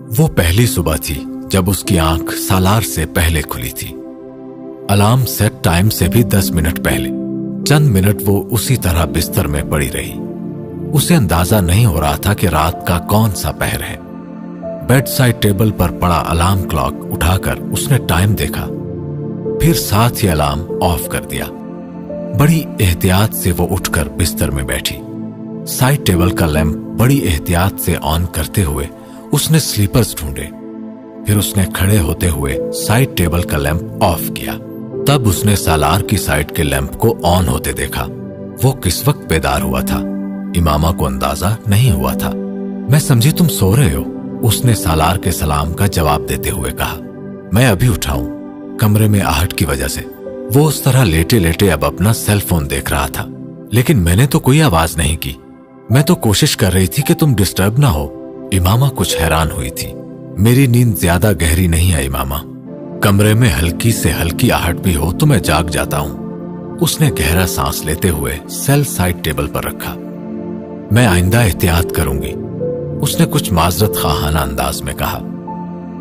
वो पहली सुबह थी जब उसकी आंख सालार से पहले खुली थी। अलार्म सेट टाइम से भी 10 मिनट पहले। चंद मिनट वो उसी तरह बिस्तर में पड़ी रही। उसे अंदाजा नहीं हो रहा था कि रात का कौन सा पहर है। बेड साइड टेबल पर पड़ा अलार्म क्लॉक उठाकर उसने टाइम देखा, फिर साथ ही अलार्म ऑफ कर दिया। बड़ी एहतियात से वो उठकर बिस्तर में बैठी। साइड टेबल का लैंप बड़ी एहतियात से ऑन करते हुए उसने स्लीपर्स ढूंढे। फिर उसने खड़े होते हुए साइड टेबल का लैंप ऑफ किया। तब उसने सालार की साइड के लैंप को ऑन होते देखा। वो किस वक्त बेदार हुआ था, इमामा को अंदाजा नहीं हुआ था। मैं समझी तुम सो रहे हो, उसने सालार के सलाम का जवाब देते हुए कहा। मैं अभी उठाऊं, कमरे में आहट की वजह से। वो उस तरह लेटे लेटे अब अपना सेल फोन देख रहा था, लेकिन मैंने तो कोई आवाज नहीं की। मैं तो कोशिश कर रही थी कि तुम डिस्टर्ब ना हो। इमामा कुछ हैरान हुई थी। मेरी नींद ज्यादा गहरी नहीं है इमामा, कमरे में हल्की से हल्की आहट भी हो तो मैं जाग जाता हूं। उसने गहरा सांस लेते हुए सेल साइड टेबल पर रखा। मैं आइंदा एहतियात करूंगी, उसने कुछ माजरत खाहाना अंदाज में कहा।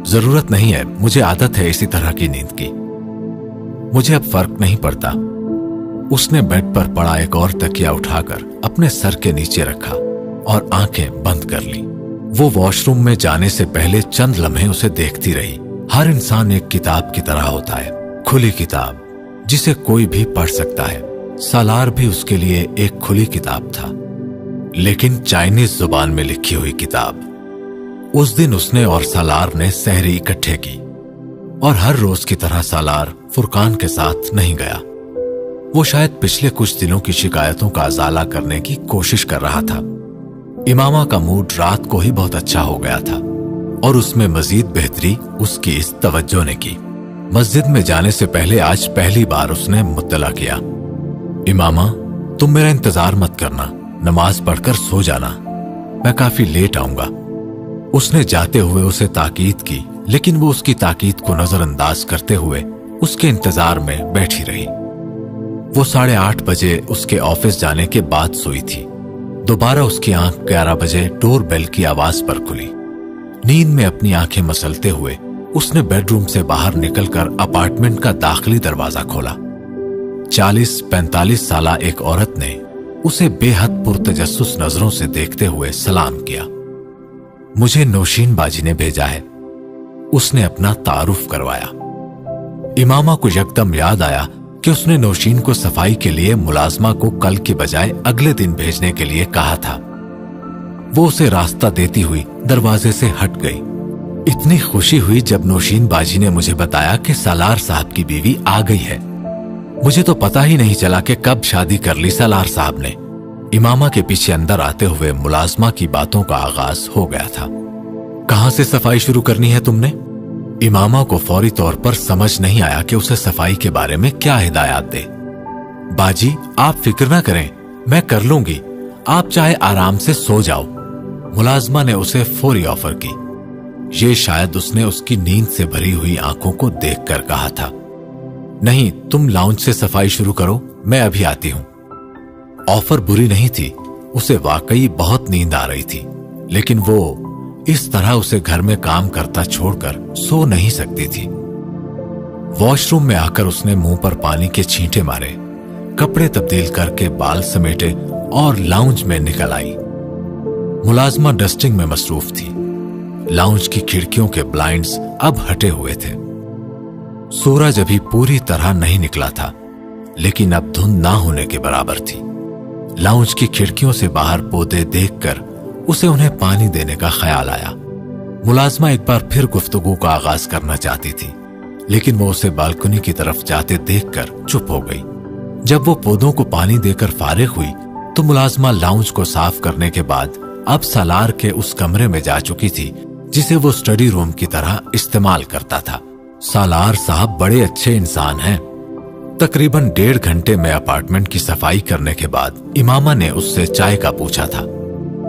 जरूरत नहीं है, मुझे आदत है इसी तरह की नींद की, मुझे अब फर्क नहीं पड़ता। उसने बेड पर पड़ा एक और तकिया उठाकर अपने सर के नीचे रखा और आंखें बंद कर ली। वो वॉशरूम में जाने से पहले चंद लम्हे उसे देखती रही। हर इंसान एक किताब की तरह होता है, खुली किताब जिसे कोई भी पढ़ सकता है। सालार भी उसके लिए एक खुली किताब था, लेकिन चाइनीज जुबान में लिखी हुई किताब। उस दिन उसने और सालार ने सहरी इकट्ठे की और हर रोज की तरह सालार फुरकान के साथ नहीं गया। वो शायद पिछले कुछ दिनों की शिकायतों का अजाला करने की कोशिश कर रहा था। इमामा का मूड रात को ही बहुत अच्छा हो गया था और उसमें मजीद बेहतरी उसकी इस तवज्जो ने की। मस्जिद में जाने से पहले आज पहली बार उसने मुत्तला किया, इमामा तुम मेरा इंतजार मत करना, नमाज पढ़कर सो जाना, मैं काफी लेट आऊंगा। उसने जाते हुए उसे ताकीद की, लेकिन वो उसकी ताकीद को नजरअंदाज करते हुए उसके इंतजार में बैठी रही। वो 8:30 बजे उसके ऑफिस जाने के बाद सोई थी। दोबारा उसकी आंख 11 बजे डोर बेल की आवाज पर खुली। नींद में अपनी आंखें मसलते हुए उसने बेडरूम से बाहर निकलकर अपार्टमेंट का दाखिली दरवाजा खोला। 40-45 साला एक औरत ने उसे बेहद पुरतजस्सुस नजरों से देखते हुए सलाम किया। मुझे नौशीन बाजी ने भेजा है, उसने अपना तारुफ करवाया। इमामा को यकदम याद आया कि उसने नौशीन को सफाई के लिए मुलाजमा को कल के बजाय अगले दिन भेजने के लिए कहा था। वो उसे रास्ता देती हुई दरवाजे से हट गई। इतनी खुशी हुई जब नौशीन बाजी ने मुझे बताया कि सालार साहब की बीवी आ गई है। मुझे तो पता ही नहीं चला कि कब शादी कर ली सालार साहब ने। इमामा के पीछे अंदर आते हुए मुलाजमा की बातों का आगाज हो गया था। कहां से सफाई शुरू करनी है तुमने? इमामा को फौरी तौर पर समझ नहीं आया कि उसे सफाई के बारे में क्या हिदायत दे। बाजी आप फिक्र ना करें, मैं कर लूंगी, आप चाहे आराम से सो जाओ, मुलाजमा ने उसे फौरी ऑफर की। ये शायद उसने उसकी नींद से भरी हुई आंखों को देखकर कहा था। नहीं, तुम लाउंज से सफाई शुरू करो, मैं अभी आती हूं। ऑफर बुरी नहीं थी, उसे वाकई बहुत नींद आ रही थी, लेकिन वो इस तरह उसे घर में काम करता छोड़कर सो नहीं सकती थी। वॉशरूम में आकर उसने मुंह पर पानी के छींटे मारे, कपड़े तब्दील करके बाल समेटे और लाउंज में निकल आई। मुलाजमा डस्टिंग में मसरूफ थी। लाउंज की खिड़कियों के ब्लाइंड्स अब हटे हुए थे। सूरज अभी पूरी तरह नहीं निकला था, लेकिन अब धुंध ना होने के बराबर थी। लाउंज की खिड़कियों से बाहर पौधे देखकर उसे उन्हें पानी देने का ख्याल आया। मुलाजमा एक बार फिर गुफ्तगू का आगाज करना चाहती थी, लेकिन वो उसे बालकनी की तरफ जाते देखकर चुप हो गई। जब वो पौधों को पानी देकर फारिग हुई तो मुलाजमा लाउंज को साफ करने के बाद अब सालार के उस कमरे में जा चुकी थी जिसे वो स्टडी रूम की तरह इस्तेमाल करता था। सालार साहब बड़े अच्छे इंसान हैं। तकरीबन 1.5 घंटे में अपार्टमेंट की सफाई करने के बाद इमामा ने उससे चाय का पूछा था।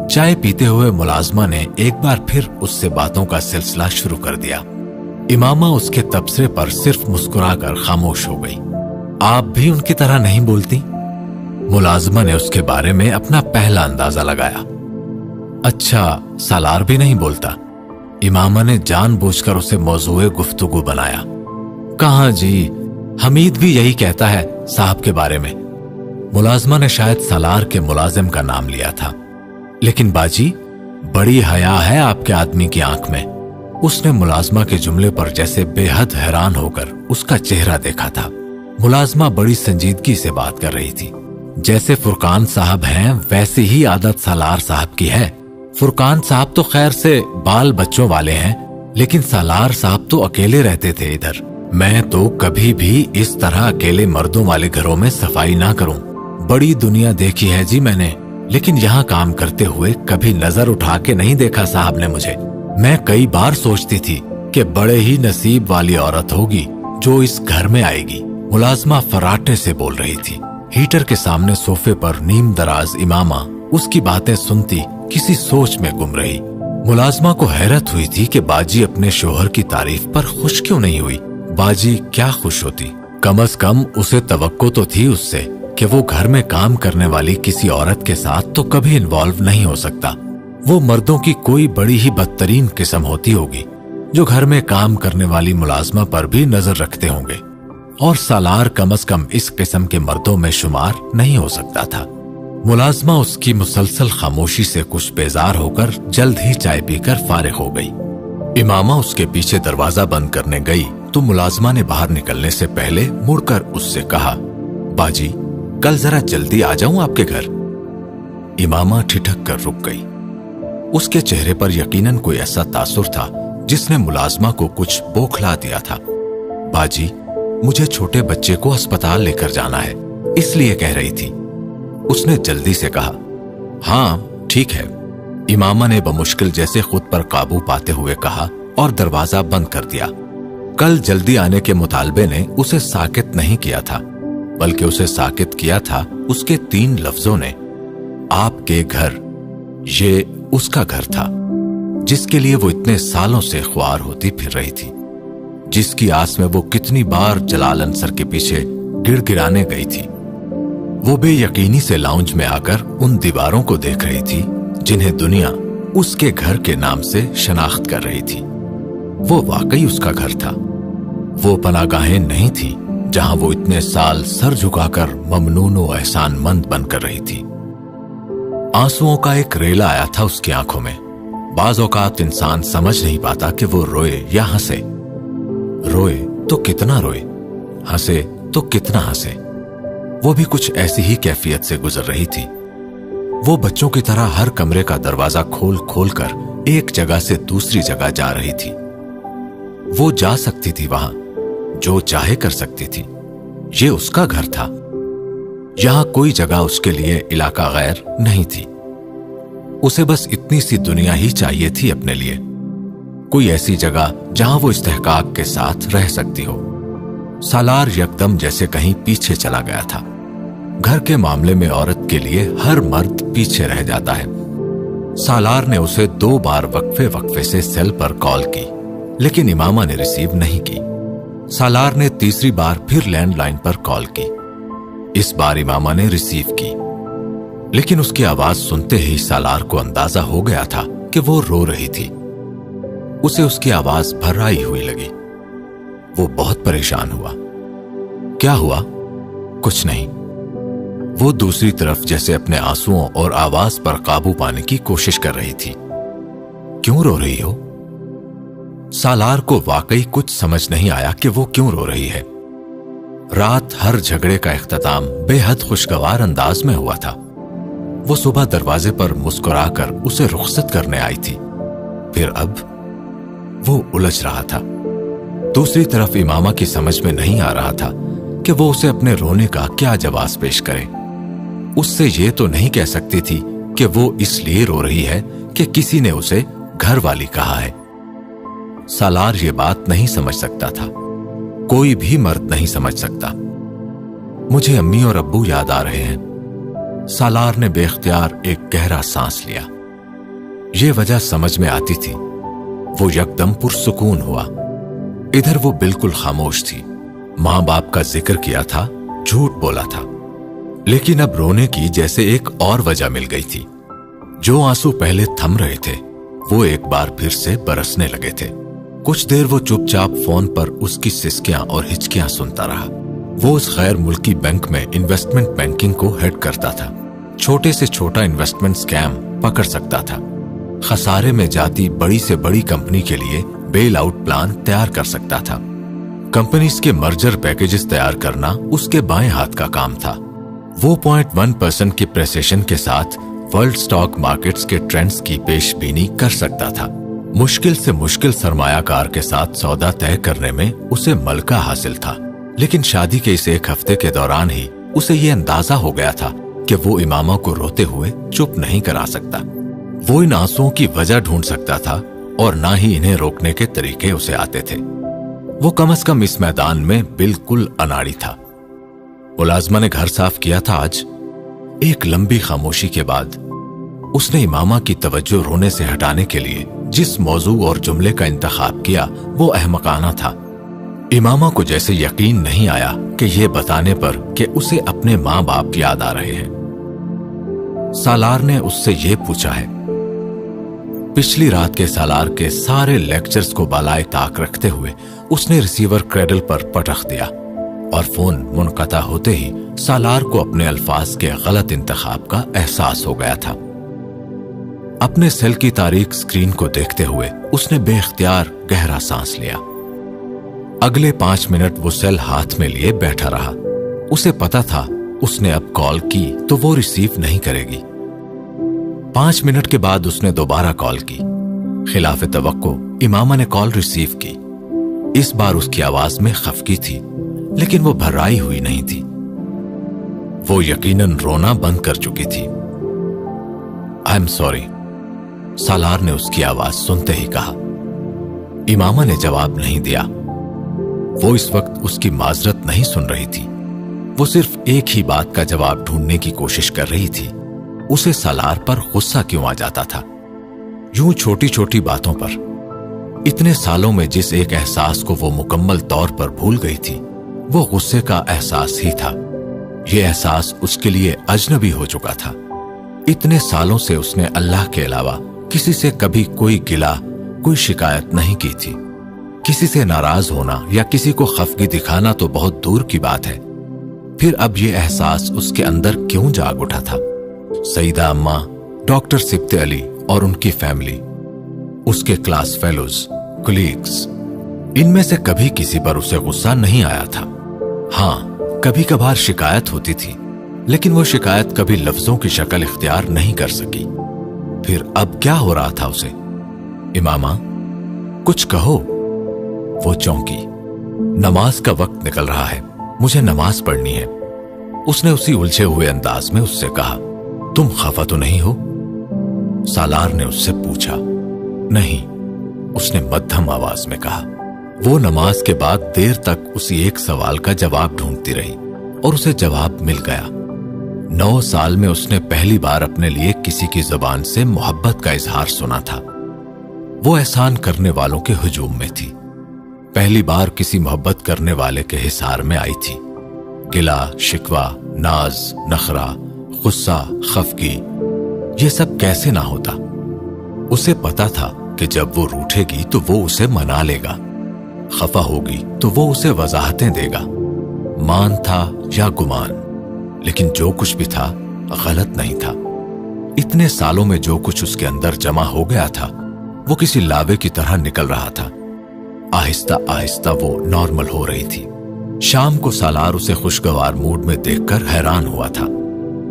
चाय पीते हुए मुलाजमा ने एक बार फिर उससे बातों का सिलसिला शुरू कर दिया। इमामा उसके तबसरे पर सिर्फ मुस्कुराकर खामोश हो गई। आप भी उनकी तरह नहीं बोलती? मुलाजमा ने उसके बारे में अपना पहला अंदाजा लगाया। अच्छा, सालार भी नहीं बोलता? इमामा ने जानबूझकर उसे मौजूए गुफ्तगू बनाया। कहाँ जी, हमीद भी यही कहता है साहब के बारे में। मुलाजमा ने शायद सालार के मुलाजिम का नाम लिया था। लेकिन बाजी, बड़ी हया है आपके आदमी की आंख में। उसने मुलाजमा के जुमले पर जैसे बेहद हैरान होकर उसका चेहरा देखा था। मुलाजमा बड़ी संजीदगी से बात कर रही थी। जैसे फुरकान साहब हैं वैसी ही आदत सालार साहब की है। फुरकान साहब तो खैर से बाल बच्चों वाले हैं, लेकिन सालार साहब तो अकेले रहते थे इधर। मैं तो कभी भी इस तरह अकेले मर्दों वाले घरों में सफाई ना करूं। बड़ी दुनिया देखी है जी मैंने, लेकिन यहाँ काम करते हुए कभी नजर उठा के नहीं देखा साहब ने मुझे। मैं कई बार सोचती थी कि बड़े ही नसीब वाली औरत होगी जो इस घर में आएगी। मुलाजमा फराटे से बोल रही थी। हीटर के सामने सोफे पर नीम दराज इमामा उसकी बातें सुनती किसी सोच में गुम रही। मुलाजमा को हैरत हुई थी कि बाजी अपने शोहर की तारीफ पर खुश क्यों नहीं हुई। बाजी क्या खुश होती, कम से कम उसे तवक्को तो थी उससे कि वो घर में काम करने वाली किसी औरत के साथ तो कभी इन्वॉल्व नहीं हो सकता। वो मर्दों की कोई बड़ी ही बदतरीन किस्म होती होगी जो घर में काम करने वाली मुलाजमा पर भी नजर रखते होंगे, और सालार कम से कम इस किस्म के मर्दों में शुमार नहीं हो सकता था। मुलाजमा उसकी मुसलसल खामोशी से कुछ बेजार होकर जल्द ही चाय पीकर फारिग हो गई। इमामा उसके पीछे दरवाजा बंद करने गई तो मुलाजमा ने बाहर निकलने से पहले मुड़कर उससे कहा, बाजी, कल जरा जल्दी आ जाऊं आपके घर। इमामा ठिठक कर रुक गई। उसके चेहरे पर यकीनन कोई ऐसा तासुर था जिसने मुलाजमा को कुछ बौखला दिया था। बाजी, मुझे छोटे बच्चे को अस्पताल लेकर जाना है, इसलिए कह रही थी। उसने जल्दी से कहा। हाँ ठीक है, इमामा ने बमुश्किल जैसे खुद पर काबू पाते हुए कहा और दरवाजा बंद कर दिया। कल जल्दी आने के मुतालबे ने उसे साकित नहीं किया था, बल्कि उसे साकित किया था उसके 3 लफ्जों ने। आपके घर। ये उसका घर था जिसके लिए वो इतने सालों से ख्वार होती फिर रही थी, जिसकी आस में वो कितनी बार जलाल अंसर के पीछे गिड़गिड़ाने गई थी। वो बेयकीनी से लाउंज में आकर उन दीवारों को देख रही थी जिन्हें दुनिया उसके घर के नाम से शनाख्त कर रही थी। वो वाकई उसका घर था। वो पनागाहें नहीं थी जहां वो इतने साल सर झुकाकर ममनून व एहसानमंद बनकर रही थी। आंसुओं का एक रेला आया था उसकी आंखों में। बाज औकात इंसान समझ नहीं पाता कि वो रोए या हंसे। रोए तो कितना रोए, हंसे तो कितना हंसे। वो भी कुछ ऐसी ही कैफियत से गुजर रही थी। वो बच्चों की तरह हर कमरे का दरवाजा खोल खोल कर एक जगह से दूसरी जगह जा रही थी। वो जा सकती थी वहां, जो चाहे कर सकती थी। ये उसका घर था। यहां कोई जगह उसके लिए इलाका गैर नहीं थी। उसे बस इतनी सी दुनिया ही चाहिए थी अपने लिए, कोई ऐसी जगह जहां वो इस्तेहकाक के साथ रह सकती हो। सालार यकदम जैसे कहीं पीछे चला गया था। घर के मामले में औरत के लिए हर मर्द पीछे रह जाता है। सालार ने उसे 2 बार वक्फे वक्फे से सेल पर कॉल की, लेकिन इमामा ने रिसीव नहीं की। सालार ने तीसरी बार फिर लैंडलाइन पर कॉल की। इस बार इमामा ने रिसीव की, लेकिन उसकी आवाज सुनते ही सालार को अंदाजा हो गया था कि वो रो रही थी। उसे उसकी आवाज भर्राई हुई लगी। वो बहुत परेशान हुआ। क्या हुआ? कुछ नहीं। वो दूसरी तरफ जैसे अपने आंसुओं और आवाज पर काबू पाने की कोशिश कर रही थी। क्यों रो रही हो? सालार को वाकई कुछ समझ नहीं आया कि वो क्यों रो रही है। रात हर झगड़े का इख्तिताम बेहद खुशगवार अंदाज में हुआ था। वो सुबह दरवाजे पर मुस्कुराकर उसे रुखसत करने आई थी, फिर अब वो उलझ रहा था। दूसरी तरफ इमामा की समझ में नहीं आ रहा था कि वो उसे अपने रोने का क्या जवाब पेश करे। उससे ये तो नहीं कह सकती थी कि वो इसलिए रो रही है कि किसी ने उसे घर वाली कहा है। सालार ये बात नहीं समझ सकता था, कोई भी मर्द नहीं समझ सकता। मुझे अम्मी और अब्बू याद आ रहे हैं। सालार ने बेख्तियार एक गहरा सांस लिया। ये वजह समझ में आती थी। वो यकदम पुरसुकून हुआ। इधर वो बिल्कुल खामोश थी। मां बाप का जिक्र किया था, झूठ बोला था, लेकिन अब रोने की जैसे एक और वजह मिल गई थी। जो आंसू पहले थम रहे थे वो एक बार फिर से बरसने लगे थे। कुछ देर वो चुपचाप फोन पर उसकी सिसकियां और हिचकियां सुनता रहा। वो उस गैर मुल्की बैंक में इन्वेस्टमेंट बैंकिंग को हेड करता था। छोटे से छोटा इन्वेस्टमेंट स्कैम पकड़ सकता था। खसारे में जाती बड़ी से बड़ी कंपनी के लिए बेल आउट प्लान तैयार कर सकता था। कंपनीज के मर्जर पैकेजेस तैयार करना उसके बाएं हाथ का काम था। वो 0.1% की प्रेसिशन के साथ वर्ल्ड स्टॉक मार्केट्स के ट्रेंड्स की पेशबीनी कर सकता था। मुश्किल से मुश्किल सरमायाकार के साथ सौदा तय करने में उसे मलका हासिल था। लेकिन शादी के इस एक हफ्ते के दौरान ही उसे ये अंदाजा हो गया था कि वो इमामा को रोते हुए चुप नहीं करा सकता। वो इन आंसुओं की वजह ढूंढ सकता था और ना ही इन्हें रोकने के तरीके उसे आते थे। वो कम से कम इस मैदान में बिल्कुल अनाड़ी था। मुलाजमा ने घर साफ किया था आज। एक लंबी खामोशी के बाद उसने इमामा की तवज्जो रोने से हटाने के लिए जिस मौजू और जुमले का इंतखाब किया वो अहमकाना था। इमामा को जैसे यकीन नहीं आया कि ये बताने पर कि उसे अपने माँ बाप याद आ रहे हैं। सालार ने उससे ये पूछा है। पिछली रात के सालार के सारे लेक्चर्स को बालाए ताक रखते हुए उसने रिसीवर क्रेडल पर पटक दिया और फोन मुनक़ता होते ही सालार को अपने अल्फाज के गलत इंतखाब का एहसास हो गया था। अपने सेल की तारीख स्क्रीन को देखते हुए उसने बेख्तियार गहरा सांस लिया। अगले 5 मिनट वो सेल हाथ में लिए बैठा रहा। उसे पता था उसने अब कॉल की तो वो रिसीव नहीं करेगी। 5 मिनट के बाद उसने दोबारा कॉल की। खिलाफ तवक्को इमामा ने कॉल रिसीव की। इस बार उसकी आवाज में खफगी थी, लेकिन वो भर्राई हुई नहीं थी। वो यकीनन रोना बंद कर चुकी थी। आई एम सॉरी, सालार ने उसकी आवाज सुनते ही कहा। इमामा ने जवाब नहीं दिया। वो इस वक्त उसकी माजरत नहीं सुन रही थी। वो सिर्फ एक ही बात का जवाब ढूंढने की कोशिश कर रही थी। उसे सालार पर गुस्सा क्यों आ जाता था? यूं छोटी छोटी बातों पर। इतने सालों में जिस एक एहसास को वो मुकम्मल तौर पर भूल गई थी, वो गुस्से का एहसास ही था। ये एहसास उसके लिए अजनबी हो चुका था। इतने सालों से उसने अल्लाह के अलावा किसी से कभी कोई गिला, कोई शिकायत नहीं की थी। किसी से नाराज होना या किसी को खफगी दिखाना तो बहुत दूर की बात है। फिर अब ये एहसास उसके अंदर क्यों जाग उठा था? सईदा अम्मा, डॉक्टर सिब्ते अली और उनकी फैमिली, उसके क्लास फेलोज, कलीग्स, इनमें से कभी किसी पर उसे गुस्सा नहीं आया था। हाँ, कभी कभार शिकायत होती थी, लेकिन वो शिकायत कभी लफ्जों की शक्ल इख्तियार नहीं कर सकी। फिर अब क्या हो रहा था उसे? इमामा, कुछ कहो। वो चौंकी। नमाज का वक्त निकल रहा है, मुझे नमाज पढ़नी है। उसने उसी उलझे हुए अंदाज में उससे कहा। तुम खफा तो नहीं हो? सालार ने उससे पूछा। नहीं, उसने मध्यम आवाज में कहा। वो नमाज के बाद देर तक उसी एक सवाल का जवाब ढूंढती रही और उसे जवाब मिल गया। 9 साल में उसने पहली बार अपने लिए किसी की जुबान से मोहब्बत का इजहार सुना था। वो एहसान करने वालों के हुजूम में थी। पहली बार किसी मोहब्बत करने वाले के हिसार में आई थी। गिला, शिकवा, नाज, नखरा, गुस्सा, खफगी, ये सब कैसे ना होता? उसे पता था कि जब वो रूठेगी तो वो उसे मना लेगा, खफा होगी तो वो उसे वजाहतें देगा। मान था या गुमान, लेकिन जो कुछ भी था गलत नहीं था। इतने सालों में जो कुछ उसके अंदर जमा हो गया था वो किसी लावे की तरह निकल रहा था। आहिस्ता आहिस्ता वो नॉर्मल हो रही थी। शाम को सालार उसे खुशगवार मूड में देखकर हैरान हुआ था।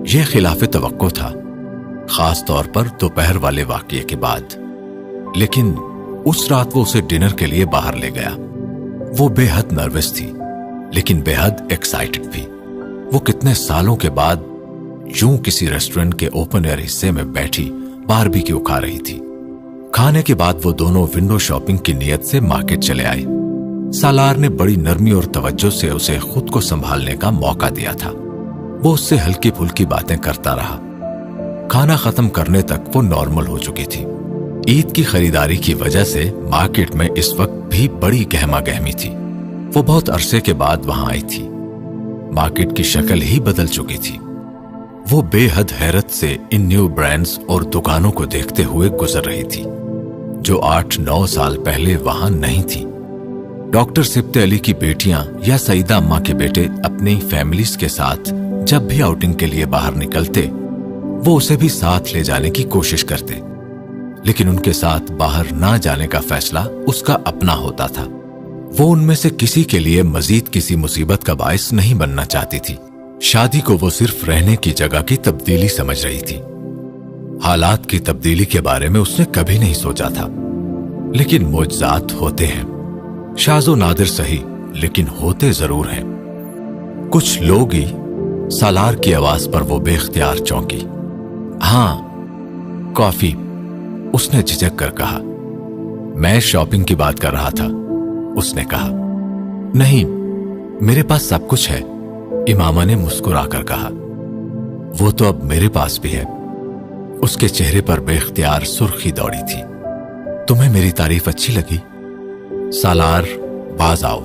यह खिलाफ तवक्को था, खास तौर पर दोपहर वाले वाकये के बाद। लेकिन उस रात वो उसे डिनर के लिए बाहर ले गया। वो बेहद नर्वस थी, लेकिन बेहद एक्साइटेड भी। वो कितने सालों के बाद यूं किसी रेस्टोरेंट के ओपन एयर हिस्से में बैठी बारबेक्यू खा रही थी। खाने के बाद वो दोनों विंडो शॉपिंग की नीयत से मार्केट चले आए। सालार ने बड़ी नरमी और तवज्जो से उसे खुद को संभालने का मौका दिया था। वो उससे हल्की फुल्की बातें करता रहा। खाना खत्म करने तक वो नॉर्मल हो चुकी थी। ईद की खरीदारी की वजह से मार्केट में इस वक्त भी बड़ी गहमा गहमी थी। वो बहुत अरसे के बाद वहां आई थी। मार्केट की शक्ल ही बदल चुकी थी। वो बेहद हैरत से इन न्यू ब्रांड्स और दुकानों को देखते हुए गुजर रही थी। जो 8-9 साल पहले वहां नहीं थी। डॉक्टर सिब्ते अली की बेटियां या सईदा अम्मा के बेटे अपनी फैमिलीज के साथ जब भी आउटिंग के लिए बाहर निकलते, वो उसे भी साथ ले जाने की कोशिश करते, लेकिन उनके साथ बाहर ना जाने का फैसला उसका अपना होता था। वो उनमें से किसी के लिए मजीद किसी मुसीबत का बायस नहीं बनना चाहती थी। शादी को वो सिर्फ रहने की जगह की तब्दीली समझ रही थी। हालात की तब्दीली के बारे में उसने कभी नहीं सोचा था। लेकिन मुअज्जात होते हैं, शाज़ो नादिर सही, लेकिन होते जरूर हैं। कुछ लोग ही। सालार की आवाज पर वो बेख्तियार चौंकी। हाँ, कॉफी, उसने झिझक कर कहा। मैं शॉपिंग की बात कर रहा था, उसने कहा। नहीं, मेरे पास सब कुछ है, इमामा ने मुस्कुराकर कहा। वो तो अब मेरे पास भी है। उसके चेहरे पर बेख्तियार सुर्खी दौड़ी थी। तुम्हें मेरी तारीफ अच्छी लगी? सालार, बाज आओ,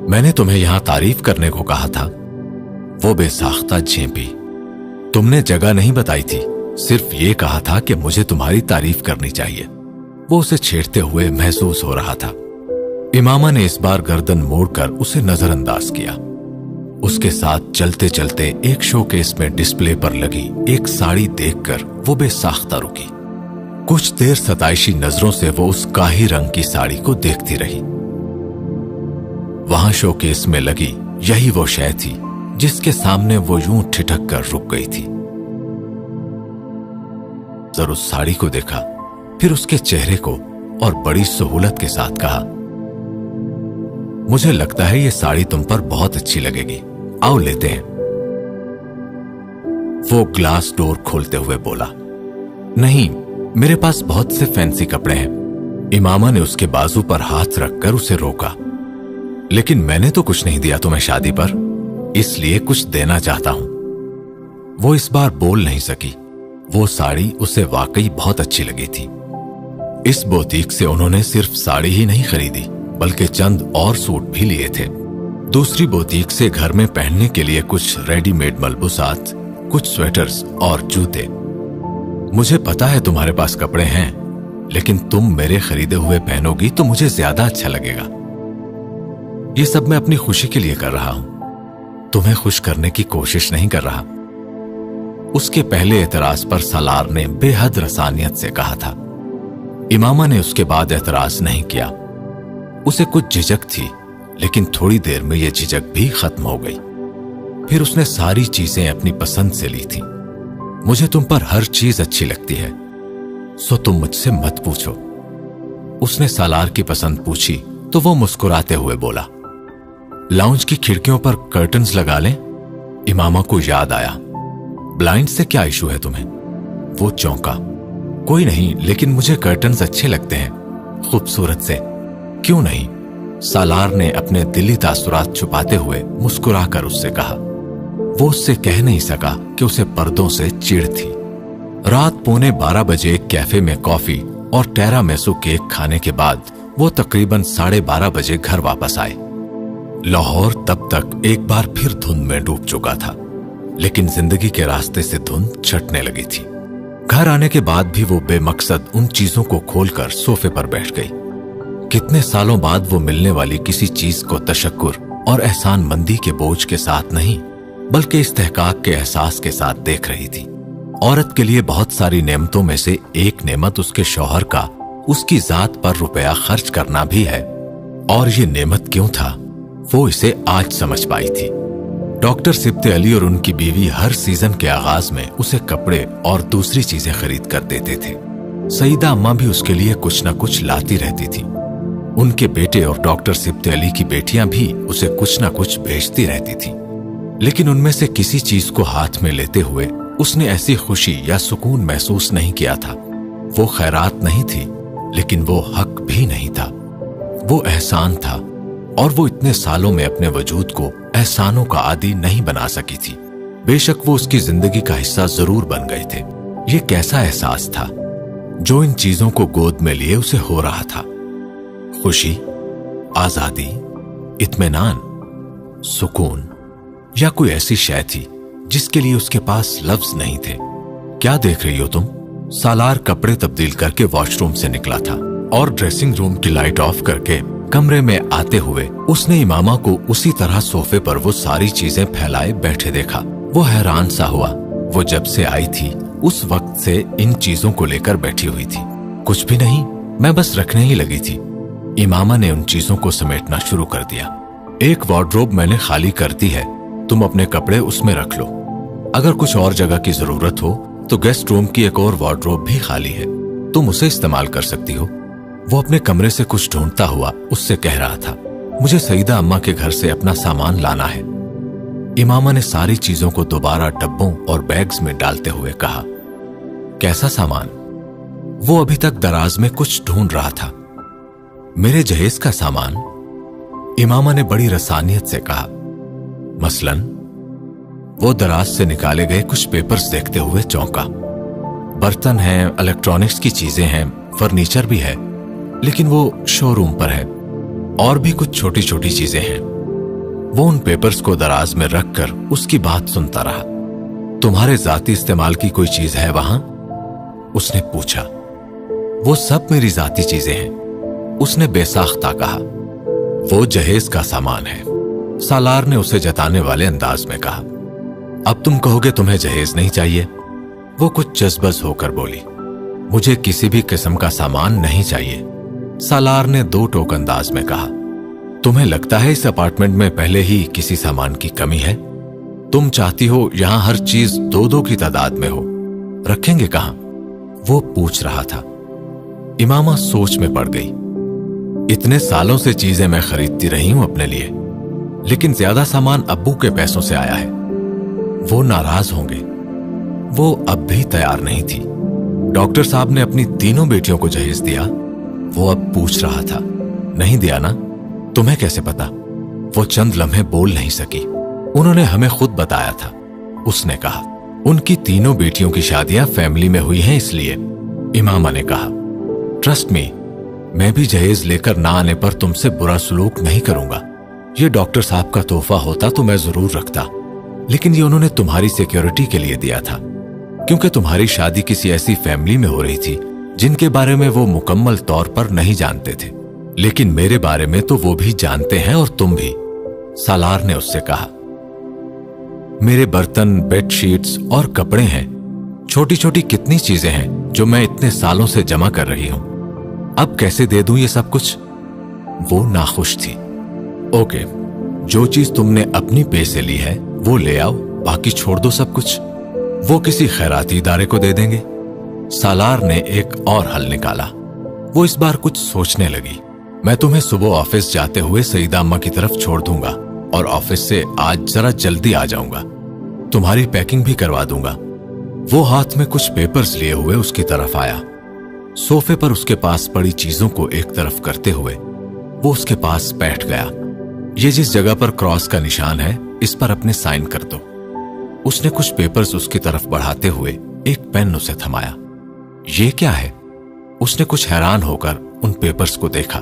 मैंने तुम्हें यहां तारीफ करने को कहा था। वो बेसाख्ता झेंपी। तुमने जगह नहीं बताई थी, सिर्फ ये कहा था कि मुझे तुम्हारी तारीफ करनी चाहिए। वो उसे छेड़ते हुए महसूस हो रहा था। इमामा ने इस बार गर्दन मोड़कर उसे नजरअंदाज किया। उसके साथ चलते चलते एक शोकेस में डिस्प्ले पर लगी एक साड़ी देखकर वो बेसाख्ता रुकी। कुछ देर सताइशी नजरों से वो उस काही रंग की साड़ी को देखती रही। वहां शोकेस में लगी यही वो शय थी जिसके सामने वो यूं ठिठक कर रुक गई थी। जरूर उस साड़ी को देखा, फिर उसके चेहरे को, और बड़ी सहूलत के साथ कहा, मुझे लगता है ये साड़ी तुम पर बहुत अच्छी लगेगी, आओ लेते हैं। वो ग्लास डोर खोलते हुए बोला, नहीं, मेरे पास बहुत से फैंसी कपड़े हैं। इमामा ने उसके बाजू पर हाथ रखकर उसे रोका। लेकिन मैंने तो कुछ नहीं दिया तुम्हें शादी पर, इसलिए कुछ देना चाहता हूं। वो इस बार बोल नहीं सकी। वो साड़ी उसे वाकई बहुत अच्छी लगी थी। इस बुटीक से उन्होंने सिर्फ साड़ी ही नहीं खरीदी, बल्कि चंद और सूट भी लिए थे। दूसरी बुटीक से घर में पहनने के लिए कुछ रेडीमेड मलबूसात, कुछ स्वेटर्स और जूते। मुझे पता है तुम्हारे पास कपड़े हैं, लेकिन तुम मेरे खरीदे हुए पहनोगी तो मुझे ज्यादा अच्छा लगेगा। ये सब मैं अपनी खुशी के लिए कर रहा हूं, तुम्हें खुश करने की कोशिश नहीं कर रहा। उसके पहले एतराज पर सालार ने बेहद रसानियत से कहा था। इमामा ने उसके बाद एतराज नहीं किया। उसे कुछ झिझक थी, लेकिन थोड़ी देर में यह झिझक भी खत्म हो गई। फिर उसने सारी चीजें अपनी पसंद से ली थी। मुझे तुम पर हर चीज अच्छी लगती है, सो तुम मुझसे मत पूछो। उसने सालार की पसंद पूछी तो वो मुस्कुराते हुए बोला, लाउंज की खिड़कियों पर कर्टन्स लगा लें। इमामा को याद आया, ब्लाइंड से क्या इशू है तुम्हें? वो चौंका। कोई नहीं, लेकिन मुझे कर्टन्स अच्छे लगते हैं, खूबसूरत से। क्यों नहीं? सालार ने अपने दिली तासुरात छुपाते हुए मुस्कुराकर उससे कहा। वो उससे कह नहीं सका कि उसे पर्दों से चिढ़ थी। रात 11:15 बजे एक कैफे में कॉफी और टेरामेसू केक खाने के बाद वो तकरीबन 12:30 बजे घर वापस आए। लाहौर तब तक एक बार फिर धुंध में डूब चुका था, लेकिन जिंदगी के रास्ते से धुंध छटने लगी थी। घर आने के बाद भी वो बेमकसद उन चीजों को खोलकर सोफे पर बैठ गई। कितने सालों बाद वो मिलने वाली किसी चीज को तशक्कुर और एहसान मंदी के बोझ के साथ नहीं, बल्कि इस्तेहकाक के एहसास के साथ देख रही थी। औरत के लिए बहुत सारी नेमतों में से एक नेमत उसके शौहर का उसकी जात पर रुपया खर्च करना भी है, और ये नेमत क्यों था वो इसे आज समझ पाई थी। डॉक्टर सिब्ते अली और उनकी बीवी हर सीजन के आगाज में उसे कपड़े और दूसरी चीजें खरीद कर देते थे। सईदा अम्मा भी उसके लिए कुछ न कुछ लाती रहती थी। उनके बेटे और डॉक्टर सिब्ते अली की बेटियां भी उसे कुछ न कुछ भेजती रहती थी। लेकिन उनमें से किसी चीज को हाथ में लेते हुए उसने ऐसी खुशी या सुकून महसूस नहीं किया था। वो खैरात नहीं थी, लेकिन वो हक भी नहीं था। वो एहसान था, और वो इतने सालों में अपने वजूद को एहसानों का आदी नहीं बना सकी थी। बेशक वो उसकी जिंदगी का हिस्सा जरूर बन गए थे। ये कैसा एहसास था जो इन चीजों को गोद में लिए उसे हो रहा था? खुशी, आजादी, इत्मीनान, सुकून, या कोई ऐसी शय थी जिसके लिए उसके पास लफ्ज नहीं थे? क्या देख रही हो तुम? सालार कपड़े तब्दील करके वॉशरूम से निकला था। और ड्रेसिंग रूम की लाइट ऑफ करके कमरे में आते हुए उसने इमामा को उसी तरह सोफे पर वो सारी चीजें फैलाए बैठे देखा। वो हैरान सा हुआ। वो जब से आई थी उस वक्त से इन चीजों को लेकर बैठी हुई थी। कुछ भी नहीं, मैं बस रखने ही लगी थी। इमामा ने उन चीजों को समेटना शुरू कर दिया। एक वार्डरोब मैंने खाली कर दी है, तुम अपने कपड़े उसमें रख लो। अगर कुछ और जगह की जरूरत हो तो गेस्ट रूम की एक और वार्डरोब भी खाली है, तुम उसे इस्तेमाल कर सकती हो। वो अपने कमरे से कुछ ढूंढता हुआ उससे कह रहा था, मुझे सईदा अम्मा के घर से अपना सामान लाना है। इमामा ने सारी चीजों को दोबारा डब्बों और बैग्स में डालते हुए कहा, कैसा सामान? वो अभी तक दराज में कुछ ढूंढ रहा था। मेरे जहेज का सामान, इमामा ने बड़ी रसानियत से कहा। मसलन? वो दराज से निकाले गए कुछ पेपर्स देखते हुए चौंका। बर्तन हैं, इलेक्ट्रॉनिक्स की चीजें हैं, फर्नीचर भी है, लेकिन वो शोरूम पर है। और भी कुछ छोटी छोटी चीजें हैं। वो उन पेपर्स को दराज में रखकर उसकी बात सुनता रहा। तुम्हारे जाती इस्तेमाल की कोई चीज है वहां? उसने पूछा। वो सब मेरी जाती चीजें हैं, उसने बेसाख्ता कहा। वो जहेज का सामान है, सालार ने उसे जताने वाले अंदाज में कहा। अब तुम कहोगे तुम्हें जहेज नहीं चाहिए? वो कुछ जज्बस होकर बोली, मुझे किसी भी किस्म का सामान नहीं चाहिए। सालार ने दो टोक अंदाज में कहा। तुम्हें लगता है इस अपार्टमेंट में पहले ही किसी सामान की कमी है? तुम चाहती हो यहां हर चीज दो दो की तादाद में हो, रखेंगे कहां? वो पूछ रहा था। इमामा सोच में पड़ गई। इतने सालों से चीजें मैं खरीदती रही हूं अपने लिए, लेकिन ज्यादा सामान अब्बू के पैसों से आया है। वो नाराज होंगे। वो अब भी तैयार नहीं थी। डॉक्टर साहब ने अपनी तीनों बेटियों को जहेज दिया। वो अब पूछ रहा था, नहीं दिया ना? तुम्हें कैसे पता? वो चंद लम्हे बोल नहीं सकी। उन्होंने हमें खुद बताया था, उसने कहा। उनकी तीनों बेटियों की शादियां फैमिली में हुई हैं इसलिए, इमामा ने कहा। ट्रस्ट मी, मैं भी जहेज लेकर ना आने पर तुमसे बुरा सलूक नहीं करूंगा। ये डॉक्टर साहब का तोहफा होता तो मैं जरूर रखता, लेकिन ये उन्होंने तुम्हारी सिक्योरिटी के लिए दिया था, क्योंकि तुम्हारी शादी किसी ऐसी फैमिली में हो रही थी जिनके बारे में वो मुकम्मल तौर पर नहीं जानते थे, लेकिन मेरे बारे में तो वो भी जानते हैं और तुम भी, सालार ने उससे कहा। मेरे बर्तन, बेडशीट्स और कपड़े हैं, छोटी छोटी कितनी चीजें हैं जो मैं इतने सालों से जमा कर रही हूं। अब कैसे दे दूं ये सब कुछ? वो नाखुश थी। ओके, जो चीज तुमने अपनी पे से ली है वो ले आओ, बाकी छोड़ दो सब कुछ। वो किसी खैराती इदारे को दे देंगे। सालार ने एक और हल निकाला। वो इस बार कुछ सोचने लगी। मैं तुम्हें सुबह ऑफिस जाते हुए सईदा अम्मा की तरफ छोड़ दूंगा और ऑफिस से आज जरा जल्दी आ जाऊंगा। तुम्हारी पैकिंग भी करवा दूंगा। वो हाथ में कुछ पेपर्स लिए हुए उसकी तरफ आया। सोफे पर उसके पास पड़ी चीजों को एक तरफ करते हुए वो उसके पास बैठ गया। ये जिस जगह पर क्रॉस का निशान है, इस पर अपने साइन कर दो। उसने कुछ पेपर्स उसकी तरफ बढ़ाते हुए एक पेन उसे थमाया। ये क्या है? उसने कुछ हैरान होकर उन पेपर्स को देखा।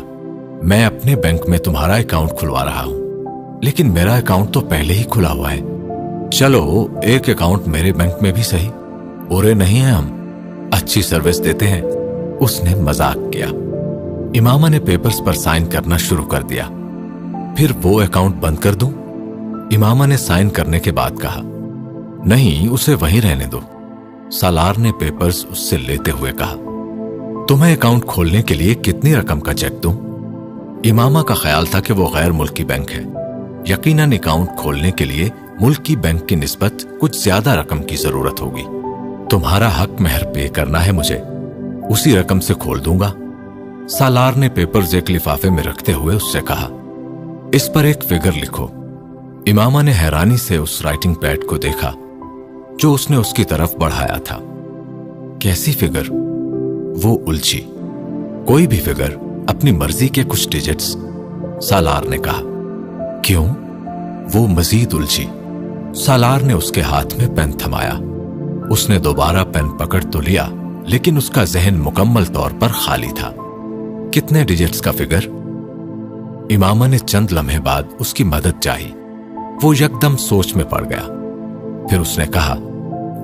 मैं अपने बैंक में तुम्हारा अकाउंट खुलवा रहा हूं, लेकिन मेरा अकाउंट तो पहले ही खुला हुआ है। चलो एक अकाउंट मेरे बैंक में भी सही, बुरे नहीं हैं हम, अच्छी सर्विस देते हैं। उसने मजाक किया। इमामा ने पेपर्स पर साइन करना शुरू कर दिया। फिर वो अकाउंट बंद कर दूं? इमामा ने साइन करने के बाद कहा। नहीं, उसे वहीं रहने दो। सालार ने पेपर्स उससे लेते हुए कहा। तुम्हें अकाउंट खोलने के लिए कितनी रकम का चेक दूं? इमामा का ख्याल था कि वो गैर मुल्की बैंक है, यकीनन अकाउंट खोलने के लिए मुल्की बैंक की निस्बत कुछ ज्यादा रकम की जरूरत होगी। तुम्हारा हक महर पे करना है मुझे, उसी रकम से खोल दूंगा। सालार ने पेपर्स एक लिफाफे में रखते हुए उससे कहा। इस पर एक फिगर लिखो। इमामा ने हैरानी से उस राइटिंग पैड को देखा जो उसने उसकी तरफ बढ़ाया था। कैसी फिगर? वो उलझी। कोई भी फिगर, अपनी मर्जी के कुछ डिजिट्स, सालार ने कहा। क्यों? वो मजीद उलझी। सालार ने उसके हाथ में पेन थमाया। उसने दोबारा पेन पकड़ तो लिया, लेकिन उसका जहन मुकम्मल तौर पर खाली था। कितने डिजिट्स का फिगर? इमामा ने चंद लम्हे बाद उसकी मदद चाही। वो यकदम सोच में पड़ गया। फिर उसने कहा,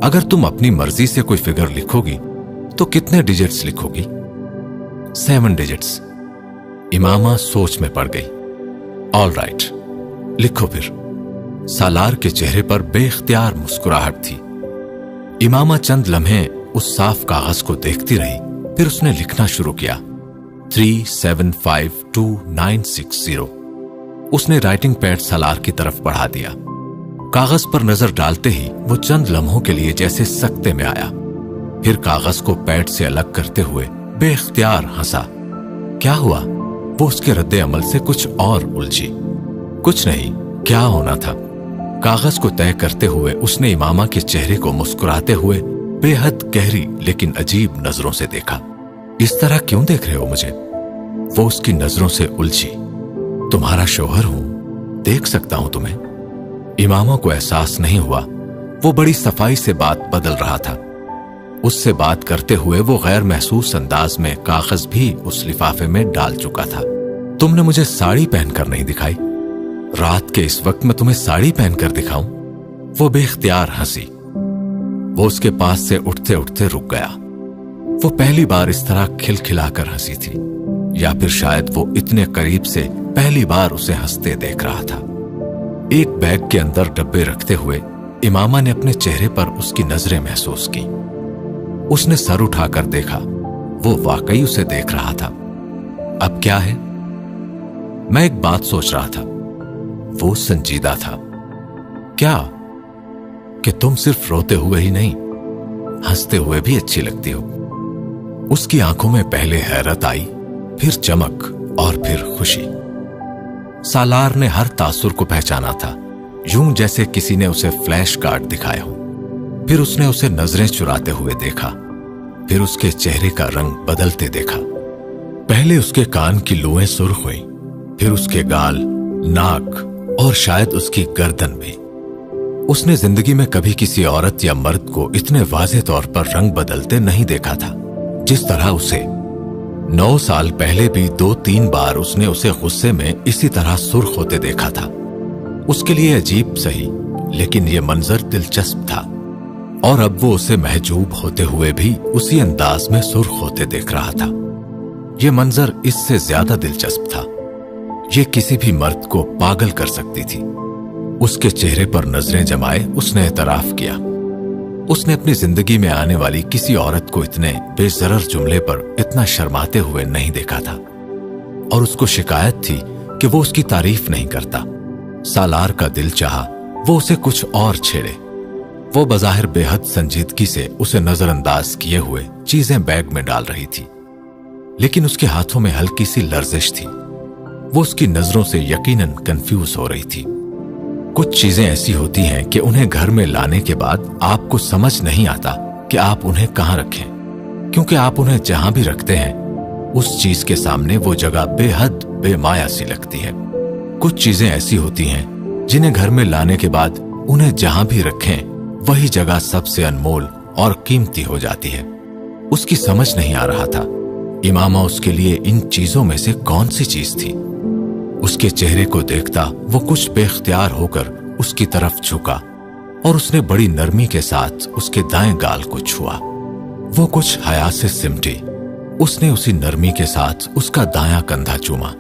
अगर तुम अपनी मर्जी से कोई फिगर लिखोगी तो कितने डिजिट्स लिखोगी? 7 डिजिट्स। इमामा सोच में पड़ गई। ऑल राइट, लिखो फिर। सालार के चेहरे पर बेख्तियार मुस्कुराहट थी। इमामा चंद लम्हे उस साफ कागज को देखती रही, फिर उसने लिखना शुरू किया। 3752 उसने राइटिंग पैड सालार की तरफ बढ़ा दिया। कागज पर नजर डालते ही वो चंद लम्हों के लिए जैसे सकते में आया, फिर कागज को पैड से अलग करते हुए बेख्तियार हंसा। क्या हुआ? वो उसके रद्दे अमल से कुछ और उलझी। कुछ नहीं, क्या होना था। कागज को तय करते हुए उसने इमामा के चेहरे को मुस्कुराते हुए बेहद गहरी लेकिन अजीब नजरों से देखा। इस तरह क्यों देख रहे हो मुझे? वो उसकी नजरों से उलझी। तुम्हारा शौहर हूं, देख सकता हूं तुम्हें। इमामा को एहसास नहीं हुआ वो बड़ी सफाई से बात बदल रहा था। उससे बात करते हुए वो गैर महसूस अंदाज में कागज भी उस लिफाफे में डाल चुका था। तुमने मुझे साड़ी पहनकर नहीं दिखाई। रात के इस वक्त मैं तुम्हें साड़ी पहनकर दिखाऊं? वो बेख्तियार हंसी। वो उसके पास से उठते उठते रुक गया। वो पहली बार इस तरह खिलखिलाकर हंसी थी, या फिर शायद वो इतने करीब से पहली बार उसे हंसते देख रहा था। एक बैग के अंदर डब्बे रखते हुए इमामा ने अपने चेहरे पर उसकी नजरें महसूस की। उसने सर उठाकर देखा, वो वाकई उसे देख रहा था। अब क्या है? मैं एक बात सोच रहा था। वो संजीदा था। क्या? कि तुम सिर्फ रोते हुए ही नहीं, हंसते हुए भी अच्छी लगती हो। उसकी आंखों में पहले हैरत आई, फिर चमक और फिर खुशी। सालार ने हर तासुर को पहचाना था, यूं जैसे किसी ने उसे फ्लैश कार्ड दिखाए हो। फिर उसने उसे नजरें चुराते हुए देखा, फिर उसके चेहरे का रंग बदलते देखा। पहले उसके कान की लुएं सुर्ख हुई, फिर उसके गाल, नाक और शायद उसकी गर्दन भी। उसने जिंदगी में कभी किसी औरत या मर्द को इतने वाज़ेह तौर पर रंग बदलते नहीं देखा था जिस तरह उसे। 9 साल पहले भी 2-3 बार उसने उसे गुस्से में इसी तरह सुर्ख होते देखा था। उसके लिए अजीब सही, लेकिन यह मंजर दिलचस्प था। और अब वो उसे महजूब होते हुए भी उसी अंदाज में सुर्ख होते देख रहा था। यह मंजर इससे ज्यादा दिलचस्प था। यह किसी भी मर्द को पागल कर सकती थी। उसके चेहरे पर नजरें जमाए उसने एतराफ किया। उसने अपनी जिंदगी में आने वाली किसी औरत को इतने बेजरर जुमले पर इतना शर्माते हुए नहीं देखा था, और उसको शिकायत थी कि वो उसकी तारीफ नहीं करता। सालार का दिल चाहा वो उसे कुछ और छेड़े। वो बज़ाहिर बेहद संजीदगी से उसे नजरअंदाज किए हुए चीजें बैग में डाल रही थी, लेकिन उसके हाथों में हल्की सी लर्जिश थी। वो उसकी नजरों से यकीनन कंफ्यूज हो रही थी। कुछ चीजें ऐसी होती हैं कि उन्हें घर में लाने के बाद आपको समझ नहीं आता कि आप उन्हें कहां रखें, क्योंकि आप उन्हें जहां भी रखते हैं उस चीज के सामने वो जगह बेहद बेमाया सी लगती है। कुछ चीजें ऐसी होती हैं जिन्हें घर में लाने के बाद उन्हें जहां भी रखें वही जगह सबसे अनमोल और कीमती हो जाती है। उसकी समझ नहीं आ रहा था इमामा उसके लिए इन चीजों में से कौन सी चीज थी। उसके चेहरे को देखता वो कुछ बेख्तियार होकर उसकी तरफ झुका और उसने बड़ी नरमी के साथ उसके दाएं गाल को छुआ। वो कुछ हया से सिमटी। उसने उसी नरमी के साथ उसका दायां कंधा चूमा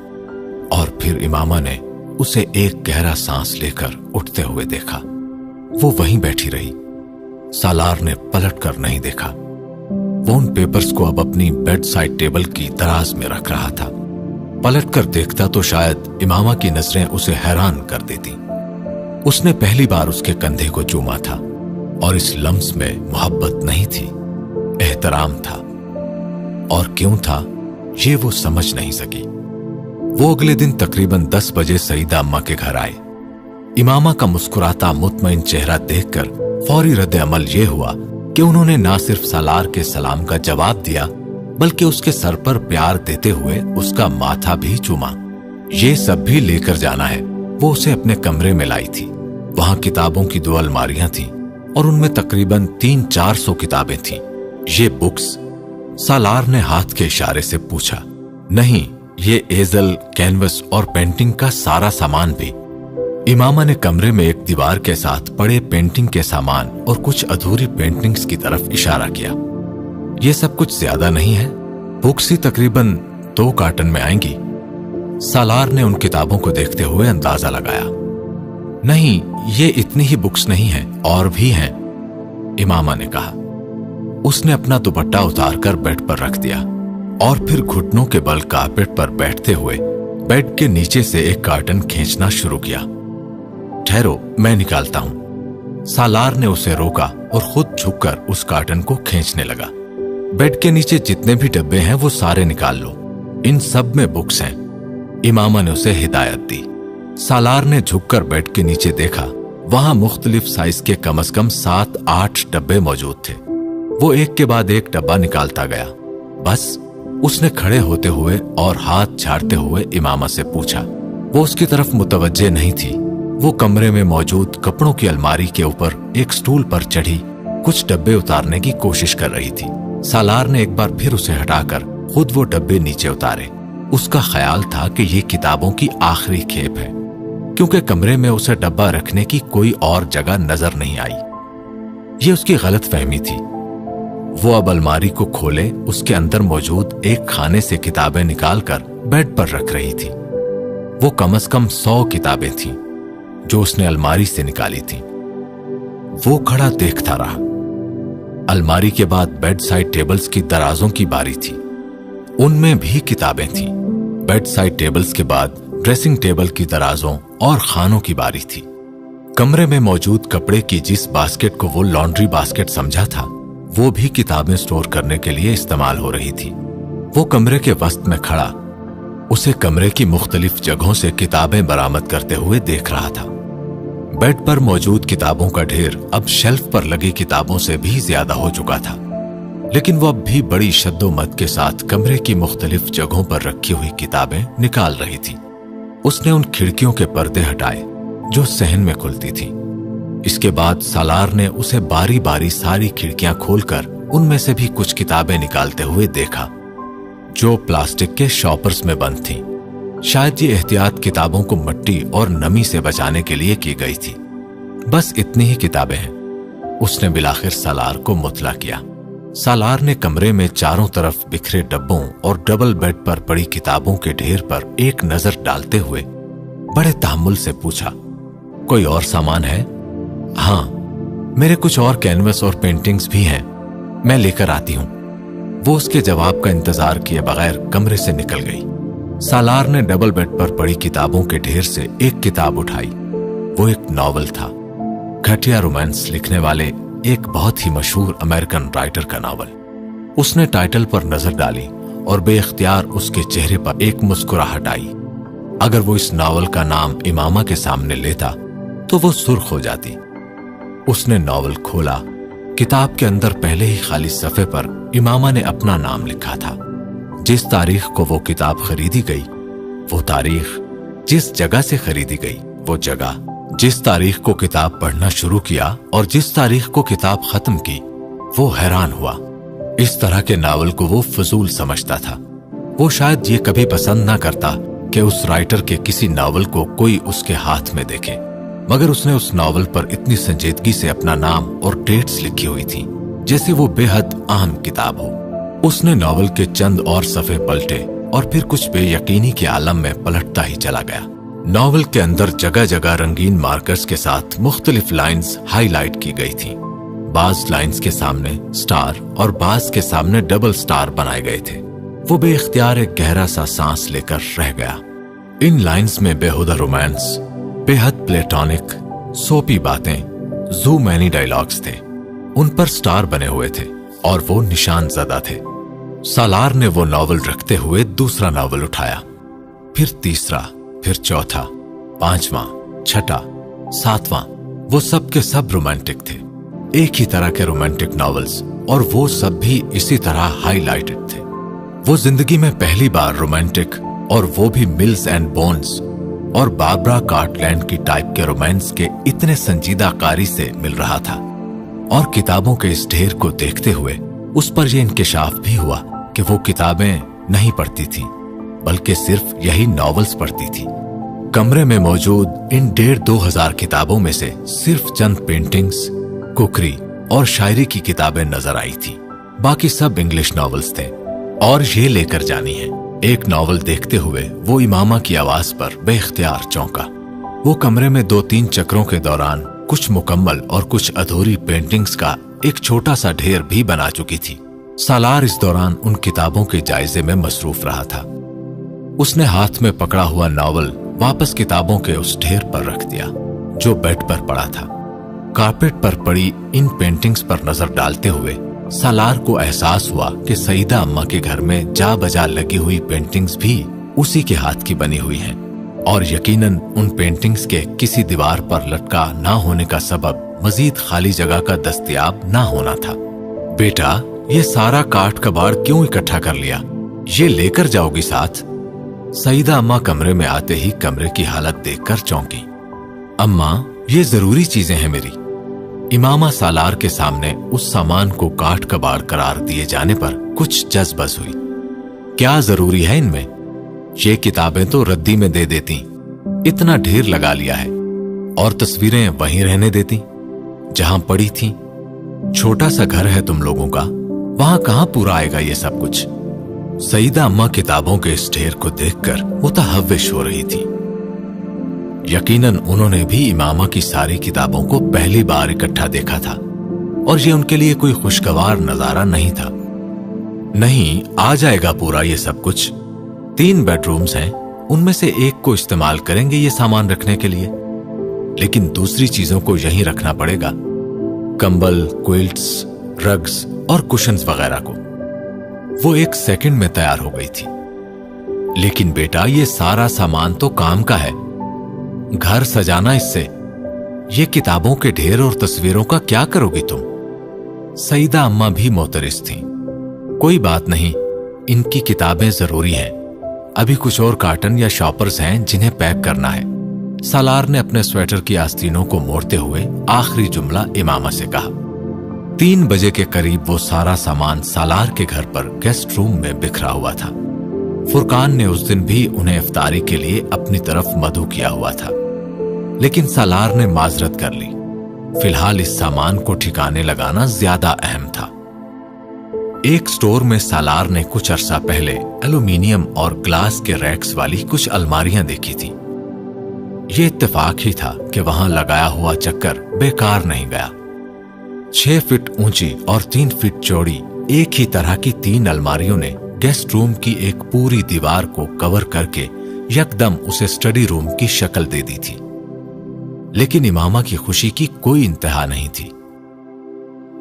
और फिर इमामा ने उसे एक गहरा सांस लेकर उठते हुए देखा। वो वहीं बैठी रही। सालार ने पलट कर नहीं देखा। वो उन पेपर्स को अब अपनी बेड साइड टेबल की दराज में रख रहा था। पलट कर देखता तो शायद इमामा की नजरें उसे हैरान कर देती। उसने पहली बार उसके कंधे को चूमा था और इस लम्स में मोहब्बत नहीं थी, एहतराम था। और क्यों था ये वो समझ नहीं सकी। वो अगले दिन तकरीबन 10 बजे सईदा अम्मा के घर आए। इमामा का मुस्कुराता मुतमईन चेहरा देखकर फौरी रद्द अमल ये हुआ कि उन्होंने ना सिर्फ सालार के सलाम का जवाब दिया बल्कि उसके सर पर प्यार देते हुए उसका माथा भी चूमा। ये सब भी लेकर जाना है। वो उसे अपने कमरे में लाई थी। वहां किताबों की 2 अलमारियां थीं और उनमें तकरीबन 300-400 किताबें थीं। ये बुक्स? सालार ने हाथ के इशारे से पूछा। नहीं, ये एजल, कैनवस और पेंटिंग का सारा सामान भी। इमामा ने कमरे में एक दीवार के साथ पड़े पेंटिंग के सामान और कुछ अधूरी पेंटिंग्स की तरफ इशारा किया। ये सब कुछ ज्यादा नहीं है, बुक्स ही तकरीबन 2 कार्टन में आएंगी। सालार ने उन किताबों को देखते हुए अंदाजा लगाया। नहीं, ये इतनी ही बुक्स नहीं हैं, और भी हैं, इमामा ने कहा। उसने अपना दुपट्टा उतारकर बेड पर रख दिया और फिर घुटनों के बल कारपेट पर बैठते हुए बेड के नीचे से एक कार्टन खींचना शुरू किया। ठहरो, मैं निकालता हूं। सालार ने उसे रोका और खुद झुककर उस कार्टन को खींचने लगा। बेड के नीचे जितने भी डब्बे हैं वो सारे निकाल लो, इन सब में बुक्स हैं, इमामा ने उसे हिदायत दी। सालार ने झुककर बेड के नीचे देखा। वहां मुख्तलिफ साइज के कम से कम 7-8 डब्बे मौजूद थे। वो एक के बाद एक डब्बा निकालता गया। बस उसने खड़े होते हुए और हाथ झाड़ते हुए इमामा से पूछा। वो उसकी तरफ मुतवज्जे नहीं थी। वो कमरे में मौजूद कपड़ों की अलमारी के ऊपर एक स्टूल पर चढ़ी कुछ डब्बे उतारने की कोशिश कर रही थी। सालार ने एक बार फिर उसे हटाकर खुद वो डब्बे नीचे उतारे। उसका ख्याल था कि ये किताबों की आखिरी खेप है, क्योंकि कमरे में उसे डब्बा रखने की कोई और जगह नजर नहीं आई। ये उसकी गलत फहमी थी। वो अब अलमारी को खोले उसके अंदर मौजूद एक खाने से किताबें निकालकर बेड पर रख रही थी। वो कम से कम 100 किताबें थीं जो उसने अलमारी से निकाली थीं। वो खड़ा देखता रहा। अलमारी के बाद बेड साइड टेबल्स की दराजों की बारी थी, उनमें भी किताबें थीं। बेड साइड टेबल्स के बाद ड्रेसिंग टेबल की दराजों और खानों की बारी थी। कमरे में मौजूद कपड़े की जिस बास्केट को वो लॉन्ड्री बास्केट समझा था, वो भी किताबें स्टोर करने के लिए इस्तेमाल हो रही थी। वो कमरे के वस्त में खड़ा उसे कमरे की मुख्तलिफ जगहों से किताबें बरामद करते हुए देख रहा था। बेड पर मौजूद किताबों का ढेर अब शेल्फ पर लगी किताबों से भी ज्यादा हो चुका था, लेकिन वो अब भी बड़ी शद्दोमत के साथ कमरे की मुख्तलिफ जगहों पर रखी हुई किताबें निकाल रही थी। उसने उन खिड़कियों के पर्दे हटाए जो सहन में खुलती थीं। इसके बाद सालार ने उसे बारी बारी सारी खिड़कियां खोलकर उनमें से भी कुछ किताबें निकालते हुए देखा जो प्लास्टिक के शॉपर्स में बंद थीं। शायद ये एहतियात किताबों को मिट्टी और नमी से बचाने के लिए की गई थी। बस इतनी ही किताबें हैं, उसने बिलाखिर सालार को मुतला किया। सालार ने कमरे में चारों तरफ बिखरे डब्बों और डबल बेड पर पड़ी किताबों के ढेर पर एक नजर डालते हुए बड़े तहम्मुल से पूछा, कोई और सामान है? हाँ, मेरे कुछ और कैनवस और पेंटिंग्स भी हैं, मैं लेकर आती हूं। वो उसके जवाब का इंतजार किए बगैर कमरे से निकल गई। सालार ने डबल बेड पर पड़ी किताबों के ढेर से एक किताब उठाई। वो एक नॉवल था, घटिया रोमांस लिखने वाले एक बहुत ही मशहूर अमेरिकन राइटर का नॉवल। उसने टाइटल पर नजर डाली और बेइख्तियार उसके चेहरे पर एक मुस्कुराहट आई। अगर वो इस नॉवल का नाम इमामा के सामने लेता तो वो सुर्ख हो जाती। उसने नॉवल खोला। किताब के अंदर पहले ही खाली सफ़े पर इमामा ने अपना नाम लिखा था। जिस तारीख को वो किताब खरीदी गई वो तारीख, जिस जगह से खरीदी गई वो जगह, जिस तारीख को किताब पढ़ना शुरू किया और जिस तारीख को किताब खत्म की, वो हैरान हुआ। इस तरह के नावल को वो फजूल समझता था। वो शायद ये कभी पसंद ना करता कि उस राइटर के किसी नावल को कोई उसके हाथ में देखे, मगर उसने उस नावल पर इतनी संजीदगी से अपना नाम और डेट्स लिखी हुई थी जैसे वो बेहद आम किताब हो। उसने नावल के चंद और सफ़े पलटे और फिर कुछ बेयकीनी के आलम में पलटता ही चला गया। नावल के अंदर जगह जगह रंगीन मार्कर्स के साथ मुख्तलिफ लाइंस हाईलाइट की गई थीं। बाज लाइंस के सामने स्टार और बाज के सामने डबल स्टार बनाए गए थे। वो बेइख्तियार एक गहरा सा सांस लेकर रह गया। इन लाइंस में बेहुदा रोमांस, बेहद प्लेटोनिक सोपी बातें, जू मैनी डायलॉग्स थे। उन पर स्टार बने हुए थे और वो निशान ज़दा थे। सालार ने वो नॉवल रखते हुए दूसरा नॉवल उठाया, फिर तीसरा, फिर चौथा, पांचवा, छठा, सातवां। वो सब के सब रोमांटिक थे, एक ही तरह के रोमांटिक नॉवेल्स, और वो सब भी इसी तरह हाईलाइटेड थे। वो जिंदगी में पहली बार रोमांटिक, और वो भी मिल्स एंड बोन्स और बारबरा कार्टलैंड की टाइप के रोमांस के इतने संजीदा कारी से मिल रहा था। और किताबों के इस ढेर को देखते हुए उस पर यह इंकिशाफ भी हुआ कि वो किताबें नहीं पढ़ती थी, बल्कि सिर्फ यही नॉवेल्स पढ़ती थी। कमरे में मौजूद इन 1,500 किताबों में से सिर्फ चंद पेंटिंग्स, कुकरी और शायरी की किताबें नजर आई थी। बाकी सब इंग्लिश नॉवेल्स थे। और ये लेकर जानी है। एक नॉवल देखते हुए वो इमामा की आवाज पर बेख्तियार चौंका। वो कमरे में 2-3 चक्रों के दौरान कुछ मुकम्मल और कुछ अधूरी पेंटिंग्स का एक छोटा सा ढेर भी बना चुकी थी। सालार इस दौरान उन किताबों के जायजे में मसरूफ रहा था। उसने हाथ में पकड़ा हुआ नॉवल वापस किताबों के उस ढेर पर रख दिया जो बेड पर पड़ा था। कारपेट पर पड़ी इन पेंटिंग्स पर नजर डालते हुए सालार को एहसास हुआ कि सईदा अम्मा के घर में जा बजा लगी हुई पेंटिंग्स भी उसी के हाथ की बनी हुई हैं, और यकीनन उन पेंटिंग्स के किसी दीवार पर लटका ना होने का सबब मजीद खाली जगह का दस्तयाब ना होना था। बेटा, ये सारा काट कबाड़ क्यों इकट्ठा कर लिया? ये लेकर जाओगी साथ? सईदा अम्मा कमरे में आते ही कमरे की हालत देखकर चौंकी। अम्मा, ये जरूरी चीजें हैं मेरी। इमामा सालार के सामने उस सामान को काट कबाड़ करार दिए जाने पर कुछ जज्बस हुई। क्या जरूरी है इनमें? ये किताबें तो रद्दी में दे देती, इतना ढेर लगा लिया है, और तस्वीरें वहीं रहने देती जहां पड़ी थी। छोटा सा घर है तुम लोगों का, वहां कहां पूरा आएगा ये सब कुछ? सईदा अम्मा किताबों के इस ढेर को देखकर मुतहव्विश हो रही थी। यकीनन उन्होंने भी इमामा की सारी किताबों को पहली बार इकट्ठा देखा था, और ये उनके लिए कोई खुशगवार नजारा नहीं था। नहीं, आ जाएगा पूरा ये सब कुछ। 3 बेडरूम्स हैं, उनमें से एक को इस्तेमाल करेंगे ये सामान रखने के लिए, लेकिन दूसरी चीजों को यहीं रखना पड़ेगा। कंबल, क्विल्ट्स, रग्स और कुशन्स वगैरह को। वो 1 सेकंड में तैयार हो गई थी। लेकिन बेटा, ये सारा सामान तो काम का है, घर सजाना इससे। ये किताबों के ढेर और तस्वीरों का क्या करोगी तुम? सईदा अम्मा भी मोतरिस थीं। कोई बात नहीं, इनकी किताबें जरूरी हैं। अभी कुछ और कार्टन या शॉपर्स हैं जिन्हें पैक करना है। सालार ने अपने स्वेटर की आस्तीनों को मोड़ते हुए आखिरी जुमला इमामा से कहा। 3 बजे के करीब वो सारा सामान सालार के घर पर गेस्ट रूम में बिखरा हुआ था। फुरकान ने उस दिन भी उन्हें इफ्तारी के लिए अपनी तरफ मदऊ किया हुआ था, लेकिन सालार ने माजरत कर ली। फिलहाल इस सामान को ठिकाने लगाना ज्यादा अहम था। एक स्टोर में सालार ने कुछ अरसा पहले एल्यूमिनियम और ग्लास के रैक्स वाली कुछ अलमारियां देखी थी। ये इत्तेफाक ही था कि वहां लगाया हुआ चक्कर बेकार नहीं गया। 6 फीट ऊंची और 3 फीट चौड़ी एक ही तरह की 3 अलमारियों ने गेस्ट रूम की एक पूरी दीवार को कवर करके यकदम उसे स्टडी रूम की शक्ल दे दी थी। लेकिन इमामा की खुशी की कोई इंतहा नहीं थी।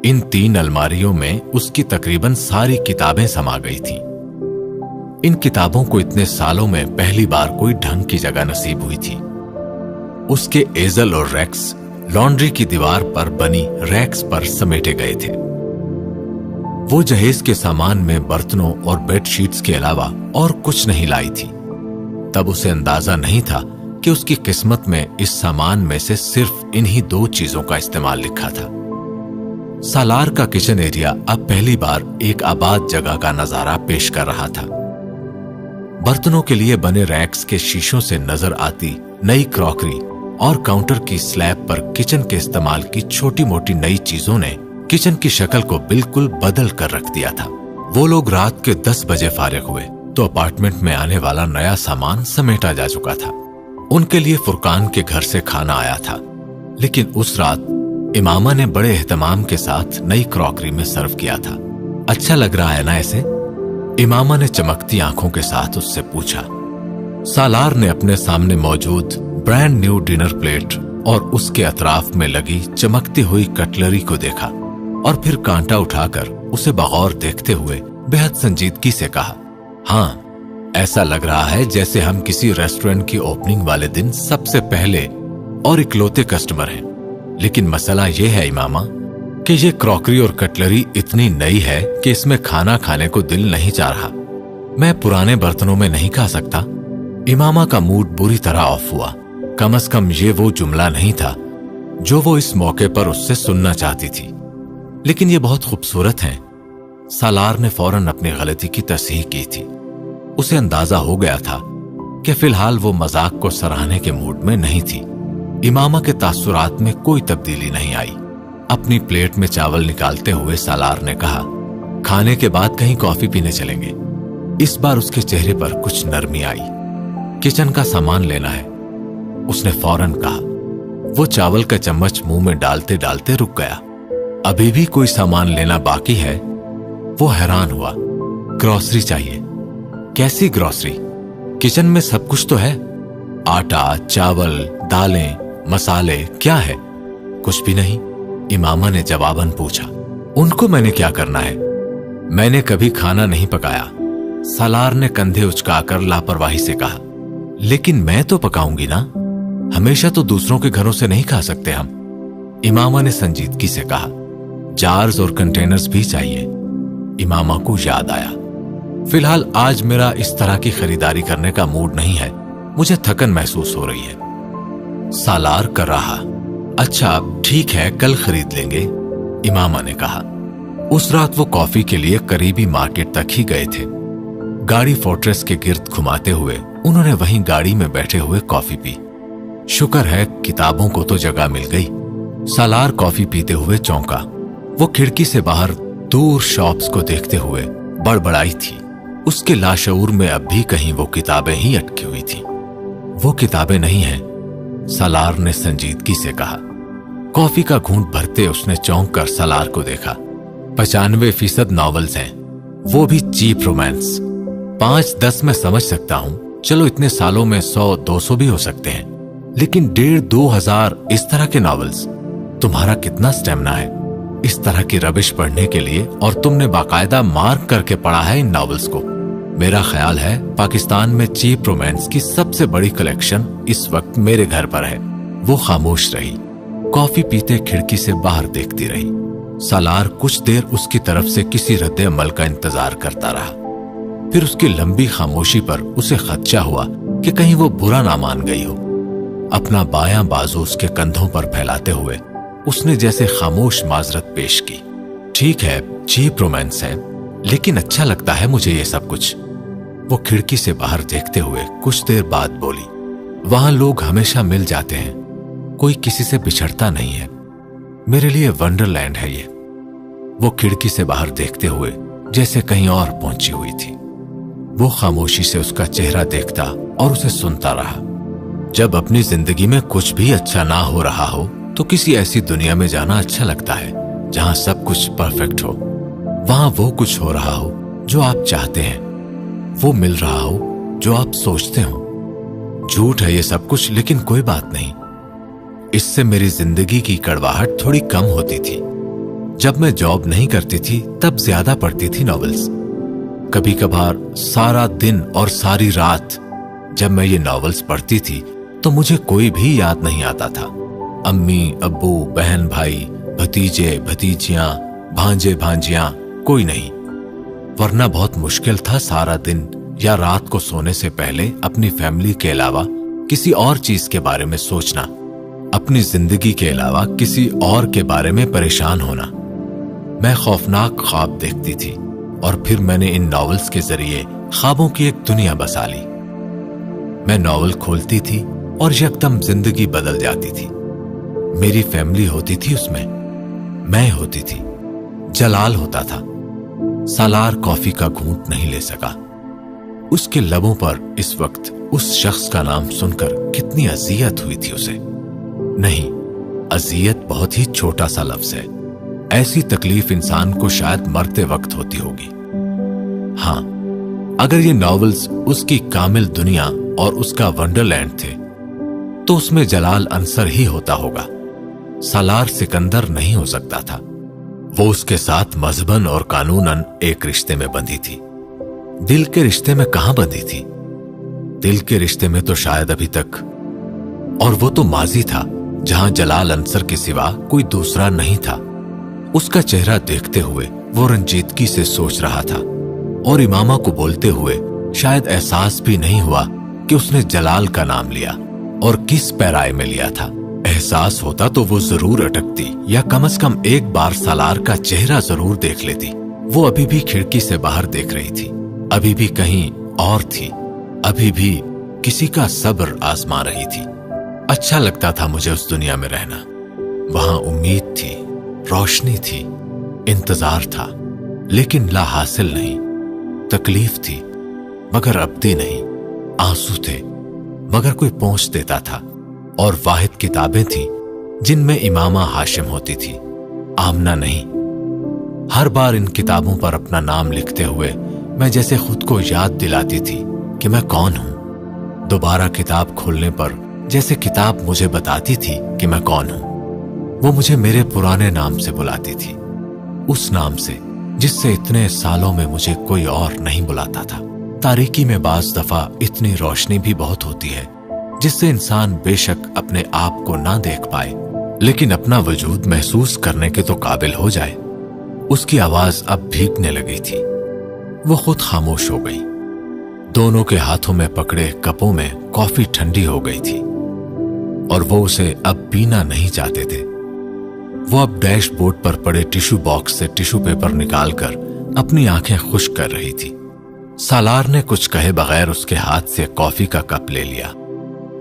इन 3 अलमारियों में उसकी तकरीबन सारी किताबें समा गई थीं। इन किताबों को इतने सालों में पहली बार कोई ढंग की जगह नसीब हुई थी। उसके एजल और रैक्स लॉन्ड्री की दीवार पर बनी रैक्स पर समेटे गए थे। वो जहेज के सामान में बर्तनों और बेडशीट्स के अलावा और कुछ नहीं लाई थी। तब उसे अंदाजा नहीं था कि उसकी किस्मत में इस सामान में से सिर्फ इन्हीं 2 चीजों का इस्तेमाल लिखा था। सालार का किचन एरिया अब पहली बार एक आबाद जगह का नजारा पेश कर रहा था। बर्तनों के लिए बने रैक्स के शीशों से नजर आती नई क्रॉकरी और काउंटर की स्लैब पर किचन के इस्तेमाल की छोटी मोटी नई चीजों ने किचन की शक्ल को बिल्कुल बदल कर रख दिया था। वो लोग रात के 10 बजे फारिग हुए तो अपार्टमेंट में आने वाला नया सामान समेटा जा चुका था। उनके लिए फुरकान के घर से खाना आया था, लेकिन उस रात इमामा ने बड़े एहतमाम के साथ नई क्रॉकरी में सर्व किया था। अच्छा लग रहा है ना ऐसे? इमामा ने चमकती आंखों के साथ उससे पूछा। सालार ने अपने सामने मौजूद ब्रांड न्यू डिनर प्लेट और उसके अतराफ में लगी चमकती हुई कटलरी को देखा और फिर कांटा उठाकर उसे बगौर देखते हुए बेहद संजीदगी से कहा, हाँ, ऐसा लग रहा है जैसे हम किसी रेस्टोरेंट की ओपनिंग वाले दिन सबसे पहले और इकलौते कस्टमर हैं। लेकिन मसला यह है इमामा कि ये क्रॉकरी और कटलरी इतनी नई है कि इसमें खाना खाने को दिल नहीं चाह रहा। मैं पुराने बर्तनों में नहीं खा सकता। इमामा का मूड बुरी तरह ऑफ हुआ। कम से कम ये वो जुमला नहीं था जो वो इस मौके पर उससे सुनना चाहती थी। लेकिन ये बहुत खूबसूरत हैं। सालार ने फौरन अपनी गलती की तस्हीह की थी। उसे अंदाजा हो गया था कि फिलहाल वो मजाक को सराहने के मूड में नहीं थी। इमामा के तासुरात में कोई तब्दीली नहीं आई। अपनी प्लेट में चावल निकालते हुए सालार ने कहा, खाने के बाद कहीं कॉफी पीने चलेंगे। इस बार उसके चेहरे पर कुछ नरमी आई। किचन का सामान लेना है, उसने फौरन कहा। वो चावल का चम्मच मुंह में डालते डालते रुक गया। अभी भी कोई सामान लेना बाकी है? वो हैरान हुआ। ग्रोसरी चाहिए। कैसी ग्रोसरी? किचन में सब कुछ तो है, आटा, चावल, दालें, मसाले, क्या है? कुछ भी नहीं, इमामा ने जवाबन पूछा। उनको मैंने क्या करना है? मैंने कभी खाना नहीं पकाया, सालार ने कंधे उचकाकर लापरवाही से कहा। लेकिन मैं तो पकाऊंगी ना, हमेशा तो दूसरों के घरों से नहीं खा सकते हम, इमामा ने संजीदगी से कहा। जार्स और कंटेनर्स भी चाहिए। इमामा को याद आया, फिलहाल आज मेरा इस तरह की खरीदारी करने का मूड नहीं है, मुझे थकन महसूस हो रही है। सालार कर रहा। अच्छा ठीक है, कल खरीद लेंगे, इमामा ने कहा। उस रात वो कॉफी के लिए करीबी मार्केट तक ही गए थे। गाड़ी फोर्ट्रेस के गिर्द घुमाते हुए उन्होंने वहीं गाड़ी में बैठे हुए कॉफी पी। शुक्र है किताबों को तो जगह मिल गई। सालार कॉफी पीते हुए चौंका। वो खिड़की से बाहर दूर शॉप्स को देखते हुए बड़बड़ाई थी। उसके लाशऊर में अब भी कहीं वो किताबें ही अटकी हुई थी। वो किताबें नहीं हैं, सालार ने संजीदगी से कहा। कॉफी का घूंट भरते उसने चौंक कर सालार को देखा। 95% नॉवेल्स हैं, वो भी चीप रोमांस। 5-10 में समझ सकता हूं, चलो इतने सालों में 100-200 भी हो सकते हैं, लेकिन 1,500-2,000 इस तरह के नॉवेल्स। तुम्हारा कितना स्टेमिना है इस तरह की रबिश पढ़ने के लिए, और तुमने बाकायदा मार्क करके पढ़ा है इन नॉवेल्स को। मेरा ख्याल है पाकिस्तान में चीप रोमांस की सबसे बड़ी कलेक्शन इस वक्त मेरे घर पर है। वो खामोश रही, कॉफी पीते खिड़की से बाहर देखती रही। सालार कुछ देर उसकी तरफ से किसी रद्द अमल का इंतजार करता रहा। फिर उसकी लंबी खामोशी पर उसे खदशा हुआ कि कहीं वो बुरा ना मान गई हो। अपना बायां बाजू उसके कंधों पर फैलाते हुए उसने जैसे खामोश माजरत पेश की। ठीक है, चीप रोमांस है, लेकिन अच्छा लगता है मुझे ये सब कुछ। वो खिड़की से बाहर देखते हुए कुछ देर बाद बोली, वहां लोग हमेशा मिल जाते हैं, कोई किसी से बिछड़ता नहीं है। मेरे लिए वंडरलैंड है ये। वो खिड़की से बाहर देखते हुए जैसे कहीं और पहुंची हुई थी। वो खामोशी से उसका चेहरा देखता और उसे सुनता रहा। जब अपनी जिंदगी में कुछ भी अच्छा ना हो रहा हो तो किसी ऐसी दुनिया में जाना अच्छा लगता है जहां सब कुछ परफेक्ट हो, वहां वो कुछ हो रहा हो जो आप चाहते हैं, वो मिल रहा हो जो आप सोचते हो। झूठ है ये सब कुछ, लेकिन कोई बात नहीं, इससे मेरी जिंदगी की कड़वाहट थोड़ी कम होती थी। जब मैं जॉब नहीं करती थी तब ज्यादा पढ़ती थी नॉवेल्स, कभी कभार सारा दिन और सारी रात। जब मैं ये नॉवेल्स पढ़ती थी तो मुझे कोई भी याद नहीं आता था, अम्मी, अब्बू, बहन, भाई, भतीजे, भतीजियां, भांजे, भांजियां, कोई नहीं। वरना बहुत मुश्किल था सारा दिन या रात को सोने से पहले अपनी फैमिली के अलावा किसी और चीज के बारे में सोचना, अपनी जिंदगी के अलावा किसी और के बारे में परेशान होना। मैं खौफनाक ख्वाब देखती थी और फिर मैंने इन नॉवेल्स के जरिए ख्वाबों की एक दुनिया बसा ली। मैं नॉवेल खोलती थी और यकदम जिंदगी बदल जाती थी। मेरी फैमिली होती थी उसमें, मैं होती थी, जलाल होता था। सालार कॉफी का घूंट नहीं ले सका। उसके लबों पर इस वक्त उस शख्स का नाम सुनकर कितनी अजियत हुई थी उसे। नहीं, अजियत बहुत ही छोटा सा लफ्ज है। ऐसी तकलीफ इंसान को शायद मरते वक्त होती होगी। हां, अगर ये नॉवेल्स उसकी कामिल दुनिया और उसका वंडरलैंड थे तो उसमें जलाल अंसर ही होता होगा। सालार सिकंदर नहीं हो सकता था। वो उसके साथ मजहबन और कानूनन एक रिश्ते में बंधी थी। दिल के रिश्ते में कहां बंधी थी? दिल के रिश्ते में तो शायद अभी तक, और वो तो माजी था जहां जलाल अंसर के सिवा कोई दूसरा नहीं था। उसका चेहरा देखते हुए वो रंजीदगी से सोच रहा था, और इमामा को बोलते हुए शायद एहसास भी नहीं हुआ कि उसने जलाल का नाम लिया और किस पैराए में लिया था। एहसास होता तो वो जरूर अटकती, या कम से कम एक बार सालार का चेहरा जरूर देख लेती। वो अभी भी खिड़की से बाहर देख रही थी, अभी भी कहीं और थी, अभी भी किसी का सब्र आजमा रही थी। अच्छा लगता था मुझे उस दुनिया में रहना। वहां उम्मीद थी, रोशनी थी, इंतजार था, लेकिन ला हासिल नहीं। तकलीफ थी, मगर अब्दी नहीं, आंसू थे मगर कोई पहुंच देता था, और वाहिद किताबें थीं जिनमें इमामा हाशिम होती थी, आमना नहीं। हर बार इन किताबों पर अपना नाम लिखते हुए मैं जैसे खुद को याद दिलाती थी कि मैं कौन हूं। दोबारा किताब खोलने पर जैसे किताब मुझे बताती थी कि मैं कौन हूं। वो मुझे मेरे पुराने नाम से बुलाती थी, उस नाम से जिससे इतने सालों में मुझे कोई और नहीं बुलाता था। तारीकी में बाज दफा इतनी रोशनी भी बहुत होती है जिससे इंसान बेशक अपने आप को ना देख पाए, लेकिन अपना वजूद महसूस करने के तो काबिल हो जाए। उसकी आवाज अब भीगने लगी थी। वो खुद खामोश हो गई। दोनों के हाथों में पकड़े कपों में कॉफी ठंडी हो गई थी और वो उसे अब पीना नहीं चाहते थे। वो अब डैशबोर्ड पर पड़े टिश्यू बॉक्स से टिश्यू पेपर निकालकर अपनी आंखें खुश्क कर रही थी। सालार ने कुछ कहे बगैर उसके हाथ से कॉफी का कप ले लिया।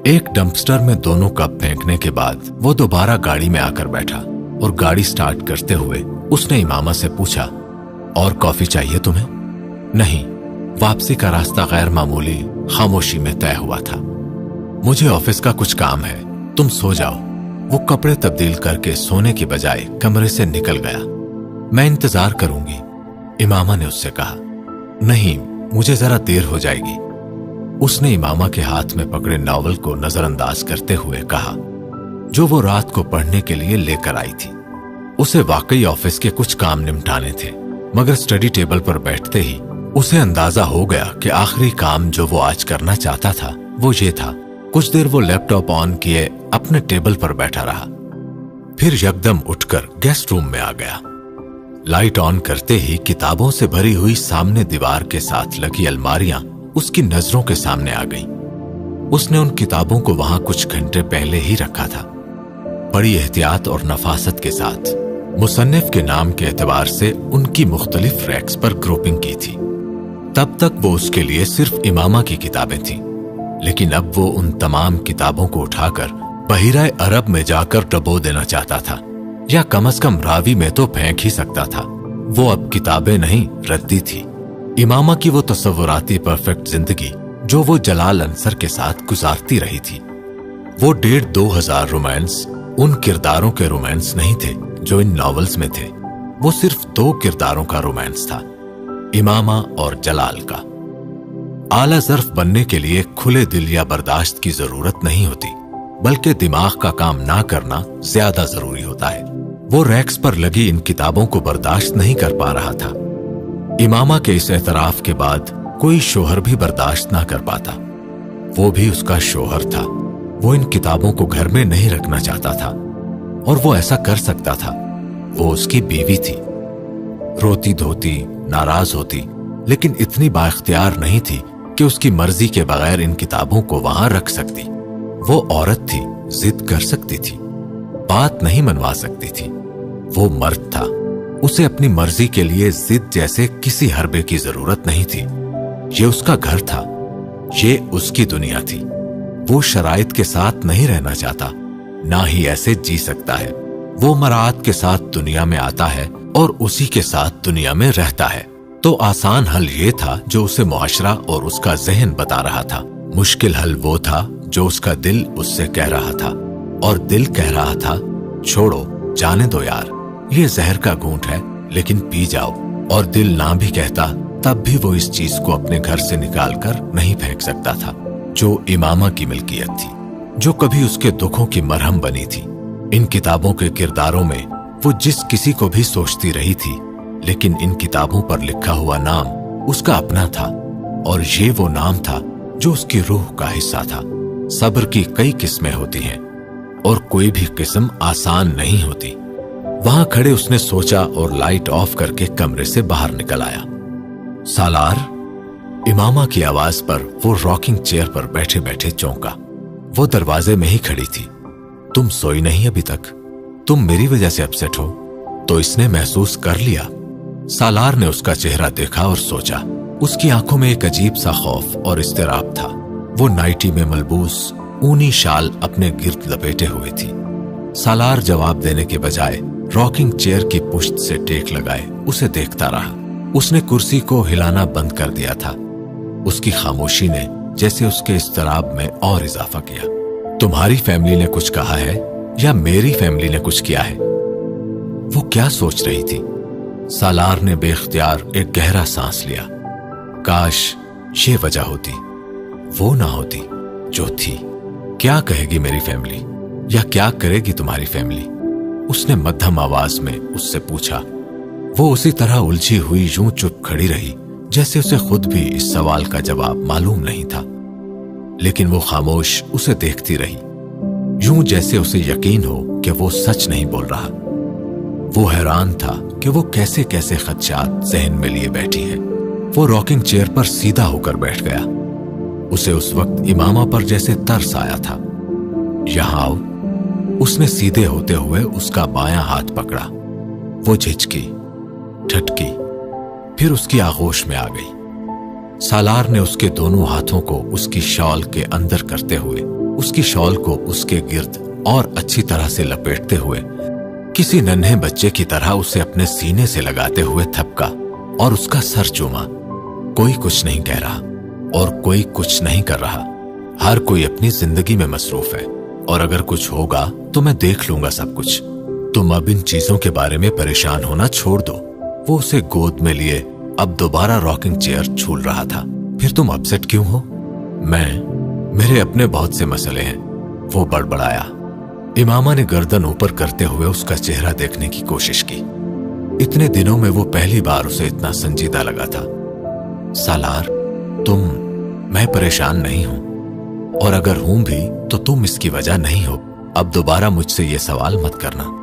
एक डंपस्टर में दोनों कप फेंकने के बाद वो दोबारा गाड़ी में आकर बैठा और गाड़ी स्टार्ट करते हुए उसने इमामा से पूछा, और कॉफी चाहिए तुम्हें? नहीं। वापसी का रास्ता गैर मामूली खामोशी में तय हुआ था। मुझे ऑफिस का कुछ काम है, तुम सो जाओ। वो कपड़े तब्दील करके सोने की बजाय कमरे से निकल गया। मैं इंतजार करूंगी, इमामा ने उससे कहा। नहीं, मुझे जरा देर हो जाएगी, उसने इमामा के हाथ में पकड़े नॉवल को नजरअंदाज करते हुए कहा, जो वो रात को पढ़ने के लिए लेकर आई थी। उसे वाकई ऑफिस के कुछ काम निपटाने थे, मगर स्टडी टेबल पर बैठते ही उसे अंदाजा हो गया कि आखिरी काम जो वो आज करना चाहता था वो ये था। कुछ देर वो लैपटॉप ऑन किए अपने टेबल पर बैठा रहा, फिर यकदम उठकर गेस्ट रूम में आ गया। लाइट ऑन करते ही किताबों से भरी हुई सामने दीवार के साथ लगी अलमारियां उसकी नजरों के सामने आ गईं। उसने उन किताबों को वहां कुछ घंटे पहले ही रखा था, बड़ी एहतियात और नफासत के साथ। मुसन्निफ के नाम के एतबार से उनकी मुख्तलिफ रैक्स पर ग्रुपिंग की थी। तब तक वो उसके लिए सिर्फ इमामा की किताबें थीं, लेकिन अब वो उन तमाम किताबों को उठाकर बहिराए अरब में जाकर डबो देना चाहता था, या कम से कम रावी में तो फेंक ही सकता था। वो अब किताबें नहीं, रद्दी थी। इमामा की वो तसव्वुराती परफेक्ट जिंदगी जो वो जलाल अंसर के साथ गुजारती रही थी, वो 1,500-2,000 रोमांस उन किरदारों के रोमांस नहीं थे जो इन नॉवेल्स में थे। वो सिर्फ 2 किरदारों का रोमांस था, इमामा और जलाल का। आला ज़र्फ बनने के लिए खुले दिल या बर्दाश्त की जरूरत नहीं होती, बल्कि दिमाग का काम ना करना ज्यादा जरूरी होता है। वो रैक्स पर लगी इन किताबों को बर्दाश्त नहीं कर पा रहा था। इमामा के इस एतराफ के बाद कोई शोहर भी बर्दाश्त ना कर पाता। वो भी उसका शोहर था। वो इन किताबों को घर में नहीं रखना चाहता था, और वो ऐसा कर सकता था। वो उसकी बीवी थी। रोती धोती, नाराज होती, लेकिन इतनी बाइख्तियार नहीं थी कि उसकी मर्जी के बगैर इन किताबों को वहां रख सकती। वो औरत थी, जिद कर सकती थी, बात नहीं मनवा सकती थी। वो मर्द था, उसे अपनी मर्जी के लिए जिद जैसे किसी हरबे की जरूरत नहीं थी। ये उसका घर था, ये उसकी दुनिया थी। वो शराइत के साथ नहीं रहना चाहता, ना ही ऐसे जी सकता है। वो मरात के साथ दुनिया में आता है और उसी के साथ दुनिया में रहता है। तो आसान हल ये था जो उसे मुआशरा और उसका जहन बता रहा था। मुश्किल हल वो था जो उसका दिल उससे कह रहा था, और दिल कह रहा था, छोड़ो, जाने दो यार, ये जहर का घूंट है, लेकिन पी जाओ। और दिल ना भी कहता तब भी वो इस चीज को अपने घर से निकालकर नहीं फेंक सकता था, जो इमामा की मिल्कियत थी, जो कभी उसके दुखों की मरहम बनी थी। इन किताबों के किरदारों में वो जिस किसी को भी सोचती रही थी, लेकिन इन किताबों पर लिखा हुआ नाम उसका अपना था, और ये वो नाम था जो उसकी रूह का हिस्सा था। सब्र की कई किस्में होती हैं, और कोई भी किस्म आसान नहीं होती। वहां खड़े उसने सोचा और लाइट ऑफ करके कमरे से बाहर निकल आया। सालार, इमामा की आवाज पर वो रॉकिंग चेयर पर बैठे बैठे चौंका। वो दरवाजे में ही खड़ी थी। तुम सोई नहीं अभी तक? तुम मेरी वजह से अपसेट हो? तो इसने महसूस कर लिया। सालार ने उसका चेहरा देखा और सोचा। उसकी आंखों में एक अजीब सा खौफ और इस्तिराब था। वो नाइटी में मलबूस ऊनी शाल अपने गिर्द लपेटे हुए थी। सालार जवाब देने के बजाय रॉकिंग चेयर की पुश्त से टेक लगाए उसे देखता रहा। उसने कुर्सी को हिलाना बंद कर दिया था। उसकी खामोशी ने जैसे उसके इस्तराब में और इजाफा किया। तुम्हारी फैमिली ने कुछ कहा है या मेरी फैमिली ने कुछ किया है? वो क्या सोच रही थी? सालार ने बेख्तियार एक गहरा सांस लिया। काश ये वजह होती, वो ना होती जो थी। क्या कहेगी मेरी फैमिली, या क्या करेगी तुम्हारी फैमिली? उसने मध्यम आवाज में उससे पूछा। वो उसी तरह उलझी हुई यूं चुप खड़ी रही जैसे उसे खुद भी इस सवाल का जवाब मालूम नहीं था। लेकिन वो खामोश उसे देखती रही, यूं जैसे उसे यकीन हो कि वो सच नहीं बोल रहा। वो हैरान था कि वो कैसे कैसे खदशात जहन में लिए बैठी है। वो रॉकिंग चेयर पर सीधा होकर बैठ गया। उसे उस वक्त इमामा पर जैसे तरस आया था। यहां आओ, उसने सीधे होते हुए उसका बायां हाथ पकड़ा। वो झिझकी, ठटकी, फिर उसकी आगोश में आ गई। सालार ने उसके दोनों हाथों को उसकी शॉल के अंदर करते हुए, उसकी शॉल को उसके गिर्द और अच्छी तरह से लपेटते हुए, किसी नन्हे बच्चे की तरह उसे अपने सीने से लगाते हुए थपका और उसका सर चूमा। कोई कुछ नहीं कह रहा और कोई कुछ नहीं कर रहा। हर कोई अपनी जिंदगी में मसरूफ है, और अगर कुछ होगा तो मैं देख लूंगा सब कुछ। तुम अब इन चीजों के बारे में परेशान होना छोड़ दो। वो उसे गोद में लिए अब दोबारा रॉकिंग चेयर झूल रहा था। फिर तुम अपसेट क्यों हो? मेरे अपने बहुत से मसले हैं, वो बड़बड़ाया। इमामा ने गर्दन ऊपर करते हुए उसका चेहरा देखने की कोशिश की। इतने दिनों में वो पहली बार उसे इतना संजीदा लगा था। सालार, मैं परेशान नहीं हूं, और अगर हूं भी तो तुम इसकी वजह नहीं हो। अब दोबारा मुझसे ये सवाल मत करना।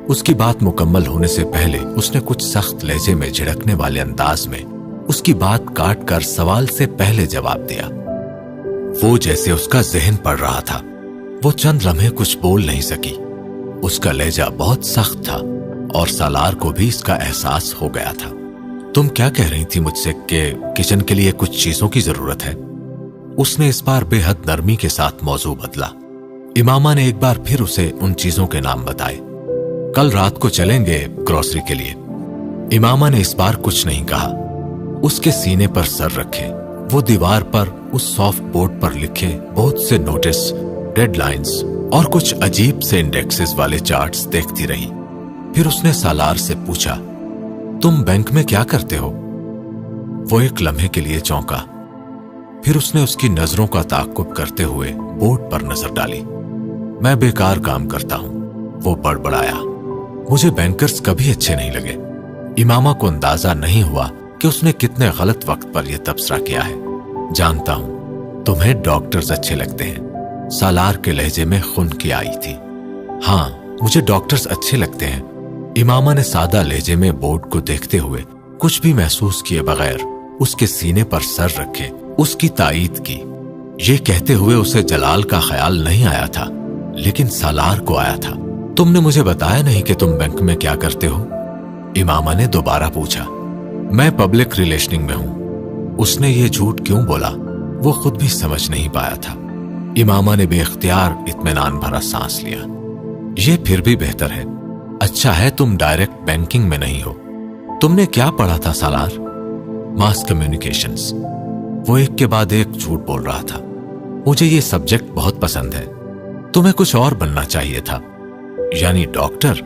उसकी बात मुकम्मल होने से पहले उसने कुछ सख्त लहजे में झिड़कने वाले अंदाज में उसकी बात काट कर सवाल से पहले जवाब दिया। वो जैसे उसका जहन पढ़ रहा था। वो चंद लम्हे कुछ बोल नहीं सकी। उसका लहजा बहुत सख्त था और सालार को भी इसका एहसास हो गया था। तुम क्या कह रही थी मुझसे कि किचन के लिए कुछ चीजों की जरूरत है? उसने इस बार बेहद नरमी के साथ मौजू बदला। इमामा ने एक बार फिर उसे उन चीजों के नाम बताए। कल रात को चलेंगे ग्रोसरी के लिए। इमामा ने इस बार कुछ नहीं कहा। उसके सीने पर सर रखे वो दीवार पर उस सॉफ्ट बोर्ड पर लिखे बहुत से नोटिस, डेडलाइंस और कुछ अजीब से इंडेक्सेस वाले चार्ट्स देखती रही। फिर उसने सालार से पूछा, तुम बैंक में क्या करते हो? वो एक लम्हे के लिए चौंका। फिर उसने उसकी नजरों का ताक़ुब करते हुए बोर्ड पर नजर डाली। मैं बेकार काम करता हूं, वो बड़बड़ाया। मुझे बैंकर्स कभी अच्छे नहीं लगे। इमामा को अंदाजा नहीं हुआ कि उसने कितने गलत वक्त पर यह तबसरा किया है। जानता हूं तुम्हें डॉक्टर्स अच्छे लगते हैं। सालार के लहजे में खुनकी आई थी। हां, मुझे डॉक्टर्स अच्छे लगते हैं। इमामा ने सादा लहजे में बोर्ड को देखते हुए कुछ भी महसूस किए बगैर उसके सीने पर सर रखे उसकी तायीद की। ये कहते हुए उसे जलाल का ख्याल नहीं आया था, लेकिन सालार को आया था। तुमने मुझे बताया नहीं कि तुम बैंक में क्या करते हो? इमामा ने दोबारा पूछा। मैं पब्लिक रिलेशनिंग में हूं। उसने ये झूठ क्यों बोला वो खुद भी समझ नहीं पाया था। इमामा ने बेख्तियार इत्मीनान भरा सांस लिया। ये फिर भी बेहतर है। अच्छा है तुम डायरेक्ट बैंकिंग में नहीं हो। तुमने क्या पढ़ा था सालार? मास कम्युनिकेशंस। वो एक के बाद एक झूठ बोल रहा था। मुझे ये सब्जेक्ट बहुत पसंद है। तुम्हें कुछ और बनना चाहिए था। यानी डॉक्टर?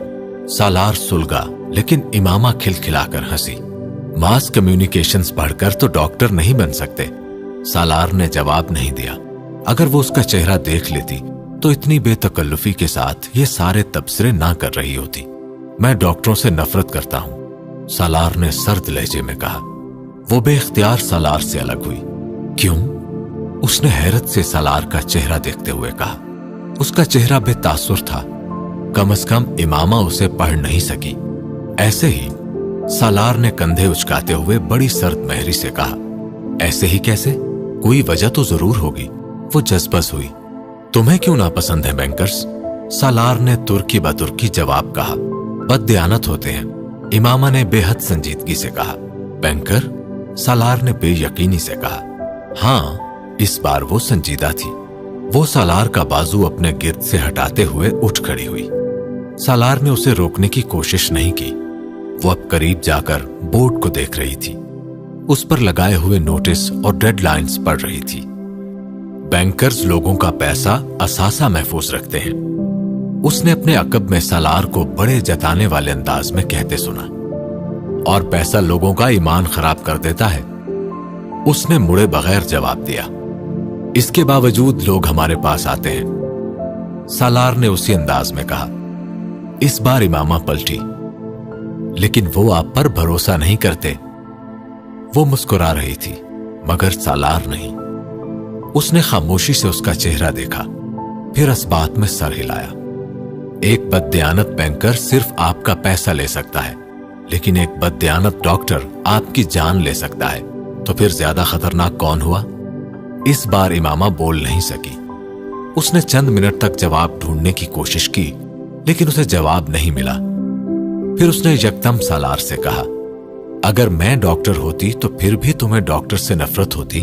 सालार सुलगा, लेकिन इमामा खिलखिलाकर हंसी। मास कम्युनिकेशंस पढ़कर तो डॉक्टर नहीं बन सकते। सालार ने जवाब नहीं दिया। अगर वो उसका चेहरा देख लेती तो इतनी बेतकल्लुफी के साथ ये सारे तबसरे ना कर रही होती। मैं डॉक्टरों से नफरत करता हूं, सालार ने सर्द लहजे में कहा। वो बेख्तियार सालार से अलग हुई। क्यों? उसने हैरत से सालार का चेहरा देखते हुए कहा। उसका चेहरा बेतासुर था। कम से कम इमामा उसे पढ़ नहीं सकी। ऐसे ही? सालार ने कंधे उचकाते हुए बड़ी सर्द महरी से कहा। ऐसे ही कैसे? कोई वजह तो जरूर होगी। वो जज्बस हुई। तुम्हें क्यों नापसंद है बैंकर्स? सालार ने तुर्की बतुर्की जवाब कहा। बददियानत होते हैं, इमामा ने बेहद संजीदगी से कहा। बैंकर? सालार ने बेयकीनी से कहा। हां, इस बार वो संजीदा थी। वो सालार का बाजू अपने गिर्द से हटाते हुए उठ खड़ी हुई। सालार ने उसे रोकने की कोशिश नहीं की। वो अब करीब जाकर बोर्ड को देख रही थी। उस पर लगाए हुए नोटिस और डेडलाइंस पढ़ रही थी। बैंकर्स लोगों का पैसा असासा महफूज रखते हैं, उसने अपने अकब में सालार को बड़े जताने वाले अंदाज में कहते सुना। और पैसा लोगों का ईमान खराब कर देता है, उसने मुड़े बगैर जवाब दिया। इसके बावजूद लोग हमारे पास आते हैं, सालार ने उसी अंदाज में कहा। इस बार इमामा पलटी, लेकिन वो आप पर भरोसा नहीं करते। वो मुस्कुरा रही थी, मगर सालार नहीं। उसने खामोशी से उसका चेहरा देखा, फिर इस बात में सर हिलाया। एक बददियानत बैंकर सिर्फ आपका पैसा ले सकता है, लेकिन एक बददियानत डॉक्टर आपकी जान ले सकता है। तो फिर ज्यादा खतरनाक कौन हुआ? इस बार इमामा बोल नहीं सकी। उसने चंद मिनट तक जवाब ढूंढने की कोशिश की, लेकिन उसे जवाब नहीं मिला। फिर उसने यकदम सालार से कहा, अगर मैं डॉक्टर होती तो फिर भी तुम्हें डॉक्टर से नफरत होती।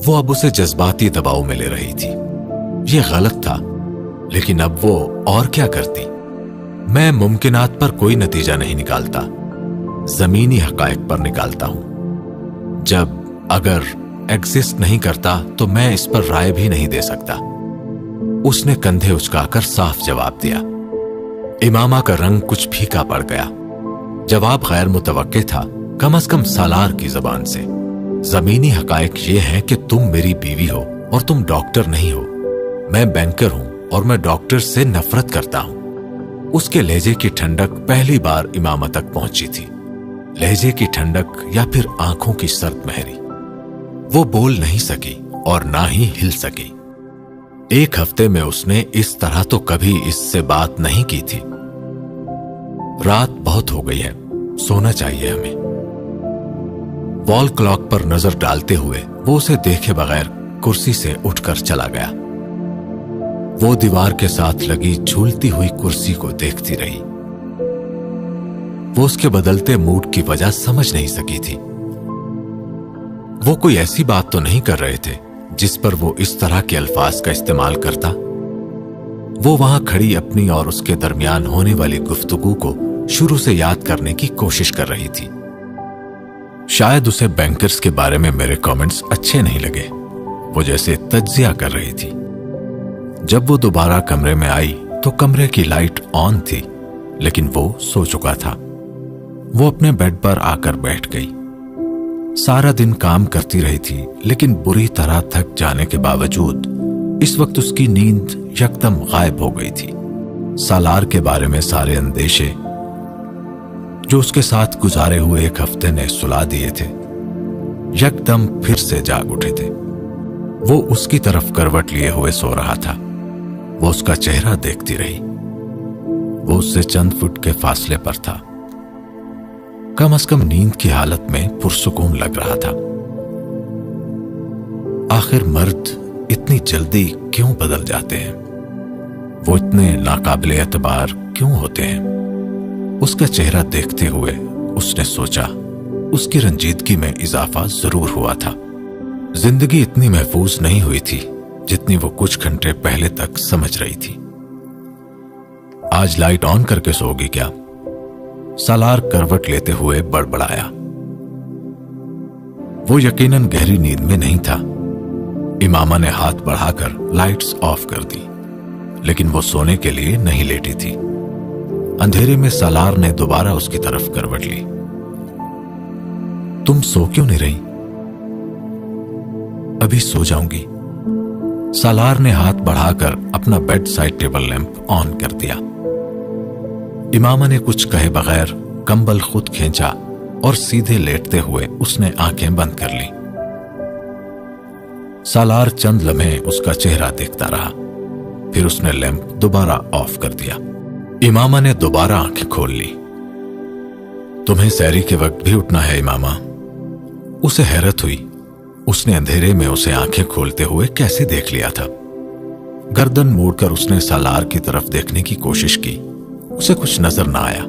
वो अब उसे जज्बाती दबाव में ले रही थी। यह गलत था, लेकिन अब वो और क्या करती? मैं मुमकिनात पर कोई नतीजा नहीं निकालता, जमीनी हकायक पर निकालता हूं। जब अगर एग्जिस्ट नहीं करता तो मैं इस पर राय भी नहीं दे सकता। उसने कंधे उचकाकर साफ जवाब दिया। इमामा का रंग कुछ फीका पड़ गया। जवाब गैर मुतवक्के था, कम से कम सालार की जबान से। जमीनी हकायक ये है कि तुम मेरी बीवी हो और तुम डॉक्टर नहीं हो। मैं बैंकर हूं और मैं डॉक्टर से नफरत करता हूं। उसके लहजे की ठंडक पहली बार इमामा तक पहुंची थी। लहजे की ठंडक या फिर आंखों की सर्द महरी। वो बोल नहीं सकी और ना ही हिल सकी। एक हफ्ते में उसने इस तरह तो कभी इससे बात नहीं की थी। रात बहुत हो गई है, सोना चाहिए हमें। वॉल क्लॉक पर नजर डालते हुए वो उसे देखे बगैर कुर्सी से उठकर चला गया। वो दीवार के साथ लगी झूलती हुई कुर्सी को देखती रही। वो उसके बदलते मूड की वजह समझ नहीं सकी थी। वो कोई ऐसी बात तो नहीं कर रहे थे जिस पर वो इस तरह के अल्फाज का इस्तेमाल करता। वो वहां खड़ी अपनी और उसके दरमियान होने वाली गुफ्तगू को शुरू से याद करने की कोशिश कर रही थी। शायद उसे बैंकर्स के बारे में मेरे कमेंट्स अच्छे नहीं लगे। वो जैसे तज्जिया कर रही थी। जब वो दोबारा कमरे में आई तो कमरे की लाइट ऑन थी, लेकिन वो सो चुका था। वो अपने बेड पर आकर बैठ गई। सारा दिन काम करती रही थी, लेकिन बुरी तरह थक जाने के बावजूद इस वक्त उसकी नींद यकदम गायब हो गई थी। सालार के बारे में सारे अंदेशे जो उसके साथ गुजारे हुए एक हफ्ते ने सुला दिए थे, यकदम फिर से जाग उठे थे। वो उसकी तरफ करवट लिए हुए सो रहा था। वो उसका चेहरा देखती रही। वो उससे चंद फुट के फासले पर था। कम से कम नींद की हालत में पुरसुकून लग रहा था। आखिर मर्द इतनी जल्दी क्यों बदल जाते हैं? वो इतने नाकाबिले एतबार क्यों होते हैं? उसका चेहरा देखते हुए उसने सोचा, उसकी रंजीदगी में इजाफा जरूर हुआ था। जिंदगी इतनी महफूज नहीं हुई थी जितनी वो कुछ घंटे पहले तक समझ रही थी। आज लाइट ऑन करके सोगी क्या? सालार करवट लेते हुए बड़बड़ाया। वो यकीनन गहरी नींद में नहीं था। इमामा ने हाथ बढ़ाकर लाइट्स ऑफ कर दी, लेकिन वो सोने के लिए नहीं लेटी थी। अंधेरे में सालार ने दोबारा उसकी तरफ करवट ली। तुम सो क्यों नहीं रही? अभी सो जाऊंगी। सालार ने हाथ बढ़ाकर अपना bed side table lamp on कर दिया। इमामा ने कुछ कहे बगैर कंबल खुद खींचा और सीधे लेटते हुए उसने आंखें बंद कर ली। सालार चंद लम्हे उसका चेहरा देखता रहा, फिर उसने लैंप दोबारा ऑफ कर दिया। इमामा ने दोबारा आंखें खोल ली। तुम्हें सैरी के वक्त भी उठना है इमामा? उसे हैरत हुई। उसने अंधेरे में उसे आंखें खोलते हुए कैसे देख लिया था। गर्दन मोड़कर उसने सालार की तरफ देखने की कोशिश की। उसे कुछ नजर ना आया।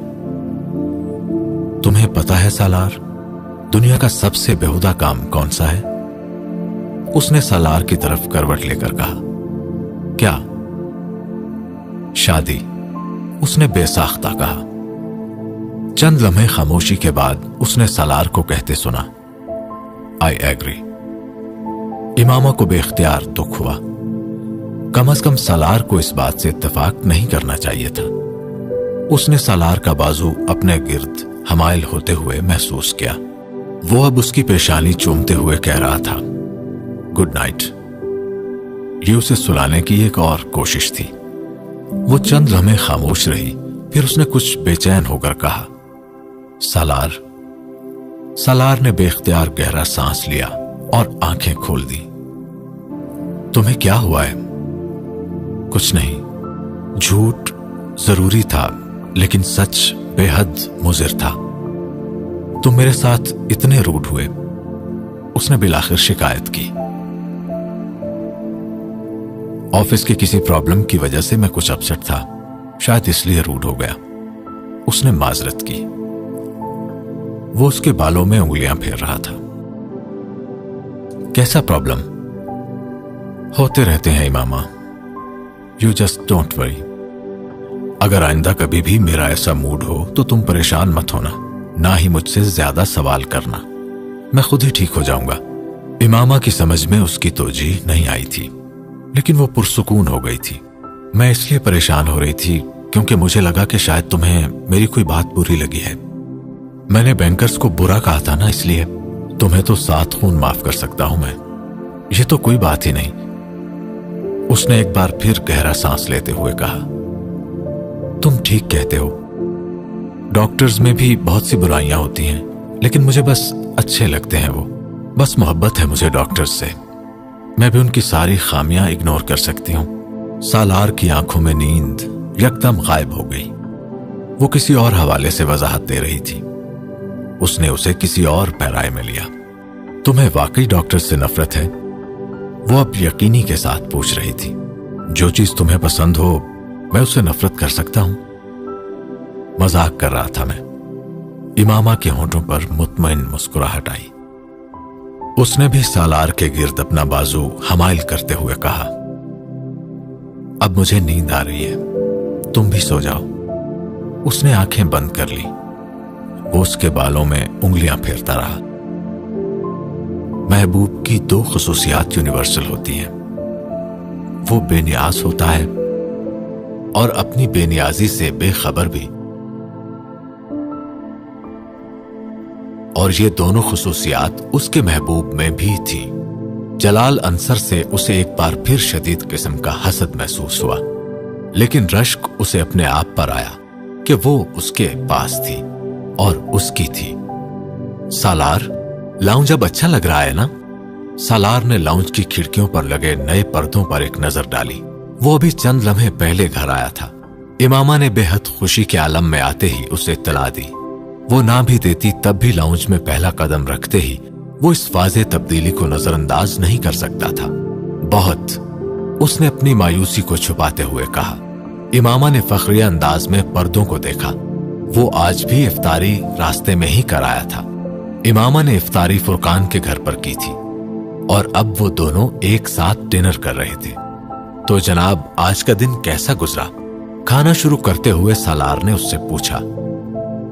तुम्हें पता है सालार, दुनिया का सबसे बेहुदा काम कौन सा है? उसने सालार की तरफ करवट लेकर कहा। क्या? शादी, उसने बेसाख्ता कहा। चंद लम्हे खामोशी के बाद उसने सालार को कहते सुना, आई एग्री। इमामा को बेख्तियार दुख हुआ। कम से कम सालार को इस बात से इत्तेफाक नहीं करना चाहिए था। उसने सालार का बाजू अपने गिर्द हमाइल होते हुए महसूस किया। वो अब उसकी पेशानी चूमते हुए कह रहा था, गुड नाइट। ये उसे सुलाने की एक और कोशिश थी। वो चंद लम्हे खामोश रही, फिर उसने कुछ बेचैन होकर कहा, सालार। सालार ने बेख्तियार गहरा सांस लिया और आंखें खोल दी। तुम्हें क्या हुआ है? कुछ नहीं। झूठ जरूरी था, लेकिन सच बेहद मुज़िर था। तुम मेरे साथ इतने रूड हुए। उसने बिलाखिर शिकायत की। ऑफिस की किसी प्रॉब्लम की वजह से मैं कुछ अपसेट था, शायद इसलिए रूड हो गया। उसने माजरत की। वो उसके बालों में उंगलियां फेर रहा था। कैसा प्रॉब्लम? होते रहते हैं Imama, you just don't worry. अगर आइंदा कभी भी मेरा ऐसा मूड हो तो तुम परेशान मत होना, ना ही मुझसे ज्यादा सवाल करना। मैं खुद ही ठीक हो जाऊंगा। इमामा की समझ में उसकी तोजी नहीं आई थी, लेकिन वो पुरसुकून हो गई थी। मैं इसलिए परेशान हो रही थी क्योंकि मुझे लगा कि शायद तुम्हें मेरी कोई बात बुरी लगी है। मैंने बैंकर्स को बुरा कहा था ना, इसलिए। तुम्हें तो 7 खून माफ कर सकता हूं मैं, ये तो कोई बात ही नहीं। उसने एक बार फिर गहरा सांस लेते हुए कहा, तुम ठीक कहते हो। डॉक्टर्स में भी बहुत सी बुराइयां होती हैं, लेकिन मुझे बस अच्छे लगते हैं वो। बस मोहब्बत है मुझे डॉक्टर्स से। मैं भी उनकी सारी खामियां इग्नोर कर सकती हूं। सालार की आंखों में नींद यकदम गायब हो गई। वो किसी और हवाले से वजाहत दे रही थी। उसने उसे किसी और पैराए में लिया। तुम्हें वाकई डॉक्टर से नफरत है? वो अब यकीनी के साथ पूछ रही थी। जो चीज तुम्हें पसंद हो, मैं उससे नफरत कर सकता हूं। मजाक कर रहा था मैं। इमामा के होंठों पर मुतमईन मुस्कुराहट आई। उसने भी सालार के गिर्द अपना बाजू हमाइल करते हुए कहा, अब मुझे नींद आ रही है, तुम भी सो जाओ। उसने आंखें बंद कर ली। वो उसके बालों में उंगलियां फेरता रहा। महबूब की 2 खुसूसियात यूनिवर्सल होती हैं। वो बेनियाज होता है और अपनी बेनियाजी से बेखबर भी। और ये दोनों खुसूसियात उसके महबूब में भी थी। जलाल अंसर से उसे एक बार फिर शदीद किस्म का हसद महसूस हुआ, लेकिन रश्क उसे अपने आप पर आया कि वो उसके पास थी और उसकी थी। सालार, लाउंज अब अच्छा लग रहा है ना? सालार ने लाउंज की खिड़कियों पर लगे नए पर्दों पर एक नजर डाली। वो अभी चंद लम्हे पहले घर आया था। इमामा ने बेहद खुशी के आलम में आते ही उसे इत्तला दी। वो ना भी देती तब भी लाउंज में पहला कदम रखते ही वो इस वाज़े तब्दीली को नजरअंदाज नहीं कर सकता था। बहुत, उसने अपनी मायूसी को छुपाते हुए कहा। इमामा ने फखरिया अंदाज में पर्दों को देखा। वो आज भी इफ्तारी रास्ते में ही कराया था। इमामा ने इफ्तारी फुरकान के घर पर की थी और अब वो दोनों एक साथ डिनर कर रहे थे। तो जनाब, आज का दिन कैसा गुजरा? खाना शुरू करते हुए सालार ने उससे पूछा।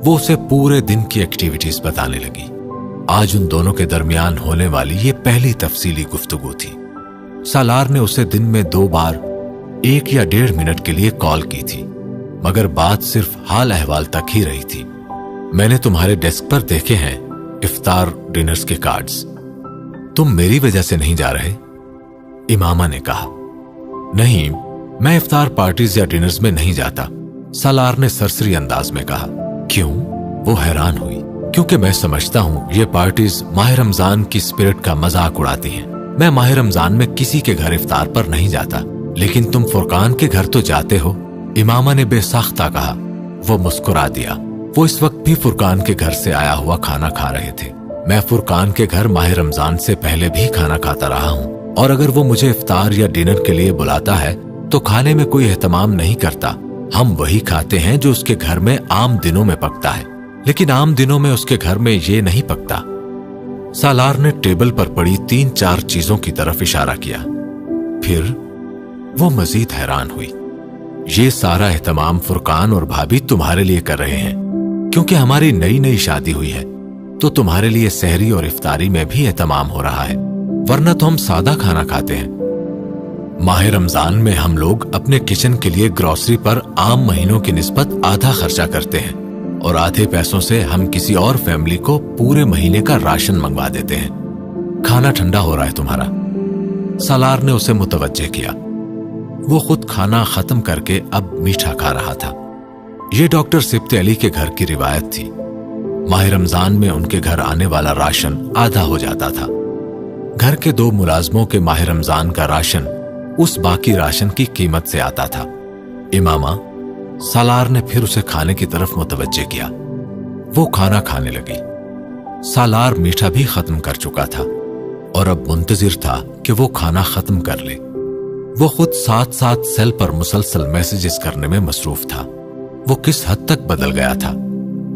वो उसे पूरे दिन की एक्टिविटीज बताने लगी। आज उन दोनों के दरमियान होने वाली ये पहली तफसीली गुफ्तगू थी। सालार ने उसे दिन में 2 बार 1 या 1.5 मिनट के लिए कॉल की थी, मगर बात सिर्फ हाल अहवाल तक ही रही थी। मैंने तुम्हारे डेस्क पर देखे हैं इफ्तार डिनर्स के कार्ड्स। तुम मेरी वजह से नहीं जा रहे? इमामा ने कहा। नहीं, मैं इफ्तार पार्टीज या डिनर्स में नहीं जाता, सालार ने सरसरी अंदाज में कहा। क्यों? वो हैरान हुई। क्योंकि मैं समझता हूँ ये पार्टीज माह रमजान की स्पिरिट का मजाक उड़ाती हैं। मैं माह रमजान में किसी के घर इफ्तार पर नहीं जाता, लेकिन तुम फुरकान के घर तो जाते हो, इमामा ने बेसाख्ता कहा। वो मुस्कुरा दिया। वो इस वक्त भी फुरकान के घर से आया हुआ खाना खा रहे थे। मैं फुरकान के घर माह रमजान से पहले भी खाना खाता रहा हूँ, और अगर वो मुझे इफ्तार या डिनर के लिए बुलाता है तो खाने में कोई एहतमाम नहीं करता। हम वही खाते हैं जो उसके घर में आम दिनों में पकता है, लेकिन आम दिनों में उसके घर में ये नहीं पकता। सालार ने टेबल पर पड़ी 3-4 चीजों की तरफ इशारा किया। फिर वो मजीद हैरान हुई। ये सारा एहतमाम फुरकान और भाभी तुम्हारे लिए कर रहे हैं, क्योंकि हमारी नई नई शादी हुई है। तो तुम्हारे लिए सहरी और इफ्तारी में भी एहतमाम हो रहा है, वरना तो हम सादा खाना खाते हैं। माह रमजान में हम लोग अपने किचन के लिए ग्रोसरी पर आम महीनों की निस्बत आधा खर्चा करते हैं और आधे पैसों से हम किसी और फैमिली को पूरे महीने का राशन मंगवा देते हैं। खाना ठंडा हो रहा है तुम्हारा। सालार ने उसे मुतवज्जे किया। वो खुद खाना खत्म करके अब मीठा खा रहा था। ये डॉक्टर सिब्ते अली के घर की रिवायत थी। माह रमजान में उनके घर आने वाला राशन आधा हो जाता था। घर के 2 मुलाजमों के माह रमजान का राशन उस बाकी राशन की कीमत से आता था। इमामा, सालार ने फिर उसे खाने की तरफ मुतवज्जे किया। वो खाना खाने लगी। सालार मीठा भी खत्म कर चुका था और अब मुंतजिर था कि वो खाना खत्म कर ले। वो खुद साथ सेल पर मुसलसल मैसेजेस करने में मसरूफ था। वो किस हद तक बदल गया था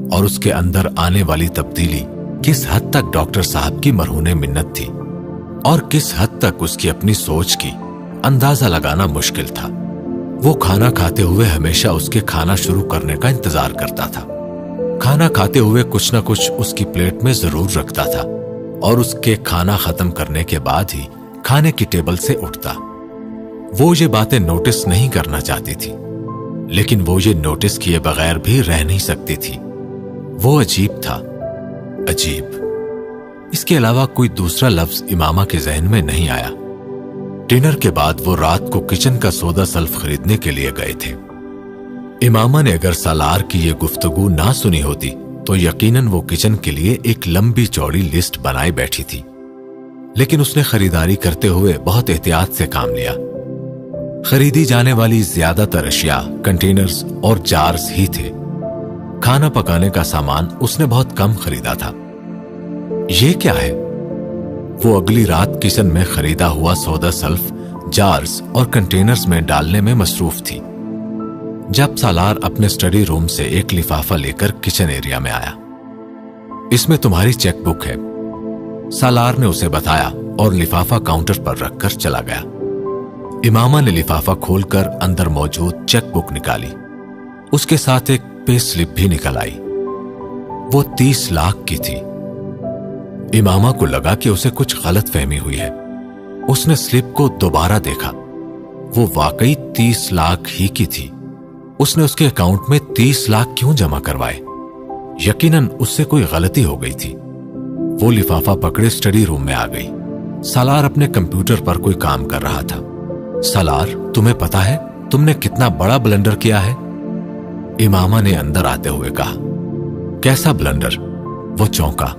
और उसके अंदर आने वाली तब्दीली किस हद तक डॉक्टर साहब की मरहूने मिन्नत थी और किस हद तक उसकी अपनी सोच की अंदाजा लगाना मुश्किल था। वो खाना खाते हुए हमेशा उसके खाना शुरू करने का इंतजार करता था। खाना खाते हुए कुछ न कुछ उसकी प्लेट में जरूर रखता था और उसके खाना खत्म करने के बाद ही खाने की टेबल से उठता। वो ये बातें नोटिस नहीं करना चाहती थी, लेकिन वो ये नोटिस किए बगैर भी रह नहीं सकती थी। वो अजीब था, अजीब। इसके अलावा कोई दूसरा लफ्ज इमामा के जहन में नहीं आया। डिनर के बाद वो रात को किचन का सौदा सल्फ खरीदने के लिए गए थे। इमामा ने अगर सालार की ये गुफ्तगू ना सुनी होती तो यकीनन वो किचन के लिए एक लंबी चौड़ी लिस्ट बनाए बैठी थी, लेकिन उसने खरीदारी करते हुए बहुत एहतियात से काम लिया। खरीदी जाने वाली ज्यादातर अशिया कंटेनर्स और जार्स ही थे। खाना पकाने का सामान उसने बहुत कम खरीदा था। ये क्या है? वो अगली रात किचन में खरीदा हुआ सौदा सल्फ जार्स और कंटेनर्स में डालने में मसरूफ थी जब सालार अपने स्टडी रूम से एक लिफाफा लेकर किचन एरिया में आया। इसमें तुम्हारी चेकबुक है, सालार ने उसे बताया और लिफाफा काउंटर पर रखकर चला गया। इमामा ने लिफाफा खोलकर अंदर मौजूद चेकबुक निकाली। उसके साथ एक पे स्लिप भी निकल आई। वो 30 लाख की थी। इमामा को लगा कि उसे कुछ गलत फहमी हुई है। उसने स्लिप को दोबारा देखा। वो वाकई 30 लाख ही की थी। उसने उसके अकाउंट में 30 लाख क्यों जमा करवाए? यकीनन उससे कोई गलती हो गई थी। वो लिफाफा पकड़े स्टडी रूम में आ गई। सालार अपने कंप्यूटर पर कोई काम कर रहा था। सालार, तुम्हें पता है तुमने कितना बड़ा ब्लंडर किया है? इमामा ने अंदर आते हुए कहा। कैसा ब्लंडर? वो चौंका।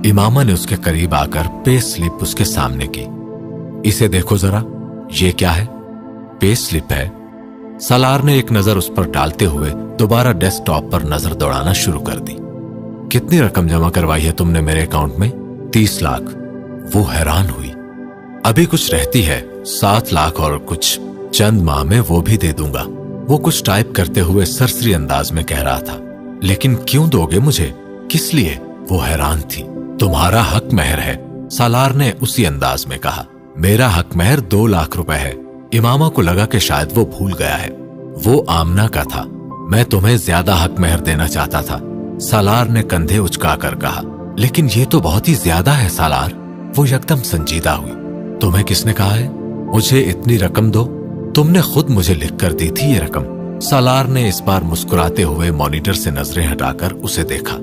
इमामा ने उसके करीब आकर पे स्लिप उसके सामने की। इसे देखो जरा, ये क्या है? पे स्लिप है। सालार ने एक नजर उस पर डालते हुए दोबारा डेस्कटॉप पर नजर दौड़ाना शुरू कर दी। कितनी रकम जमा करवाई है तुमने मेरे अकाउंट में? 30 लाख। वो हैरान हुई। अभी कुछ रहती है 7 लाख और कुछ। चंद माह में वो भी दे दूंगा। वो कुछ टाइप करते हुए सरसरी अंदाज में कह रहा था। लेकिन क्यों दोगे मुझे? किस लिए? वो हैरान थी। तुम्हारा हक महर है, सालार ने उसी अंदाज में कहा। मेरा हक महर 2 लाख रुपए है। इमामा को लगा कि शायद वो भूल गया है। वो आमना का था। मैं तुम्हें ज्यादा हक महर देना चाहता था, सालार ने कंधे उचकाकर कहा। लेकिन ये तो बहुत ही ज्यादा है सालार। वो एकदम संजीदा हुई। तुम्हें किसने कहा है मुझे इतनी रकम दो? तुमने खुद मुझे लिख कर दी थी ये रकम। सालार ने इस बार मुस्कुराते हुए मॉनिटर से नजरें हटाकर उसे देखा।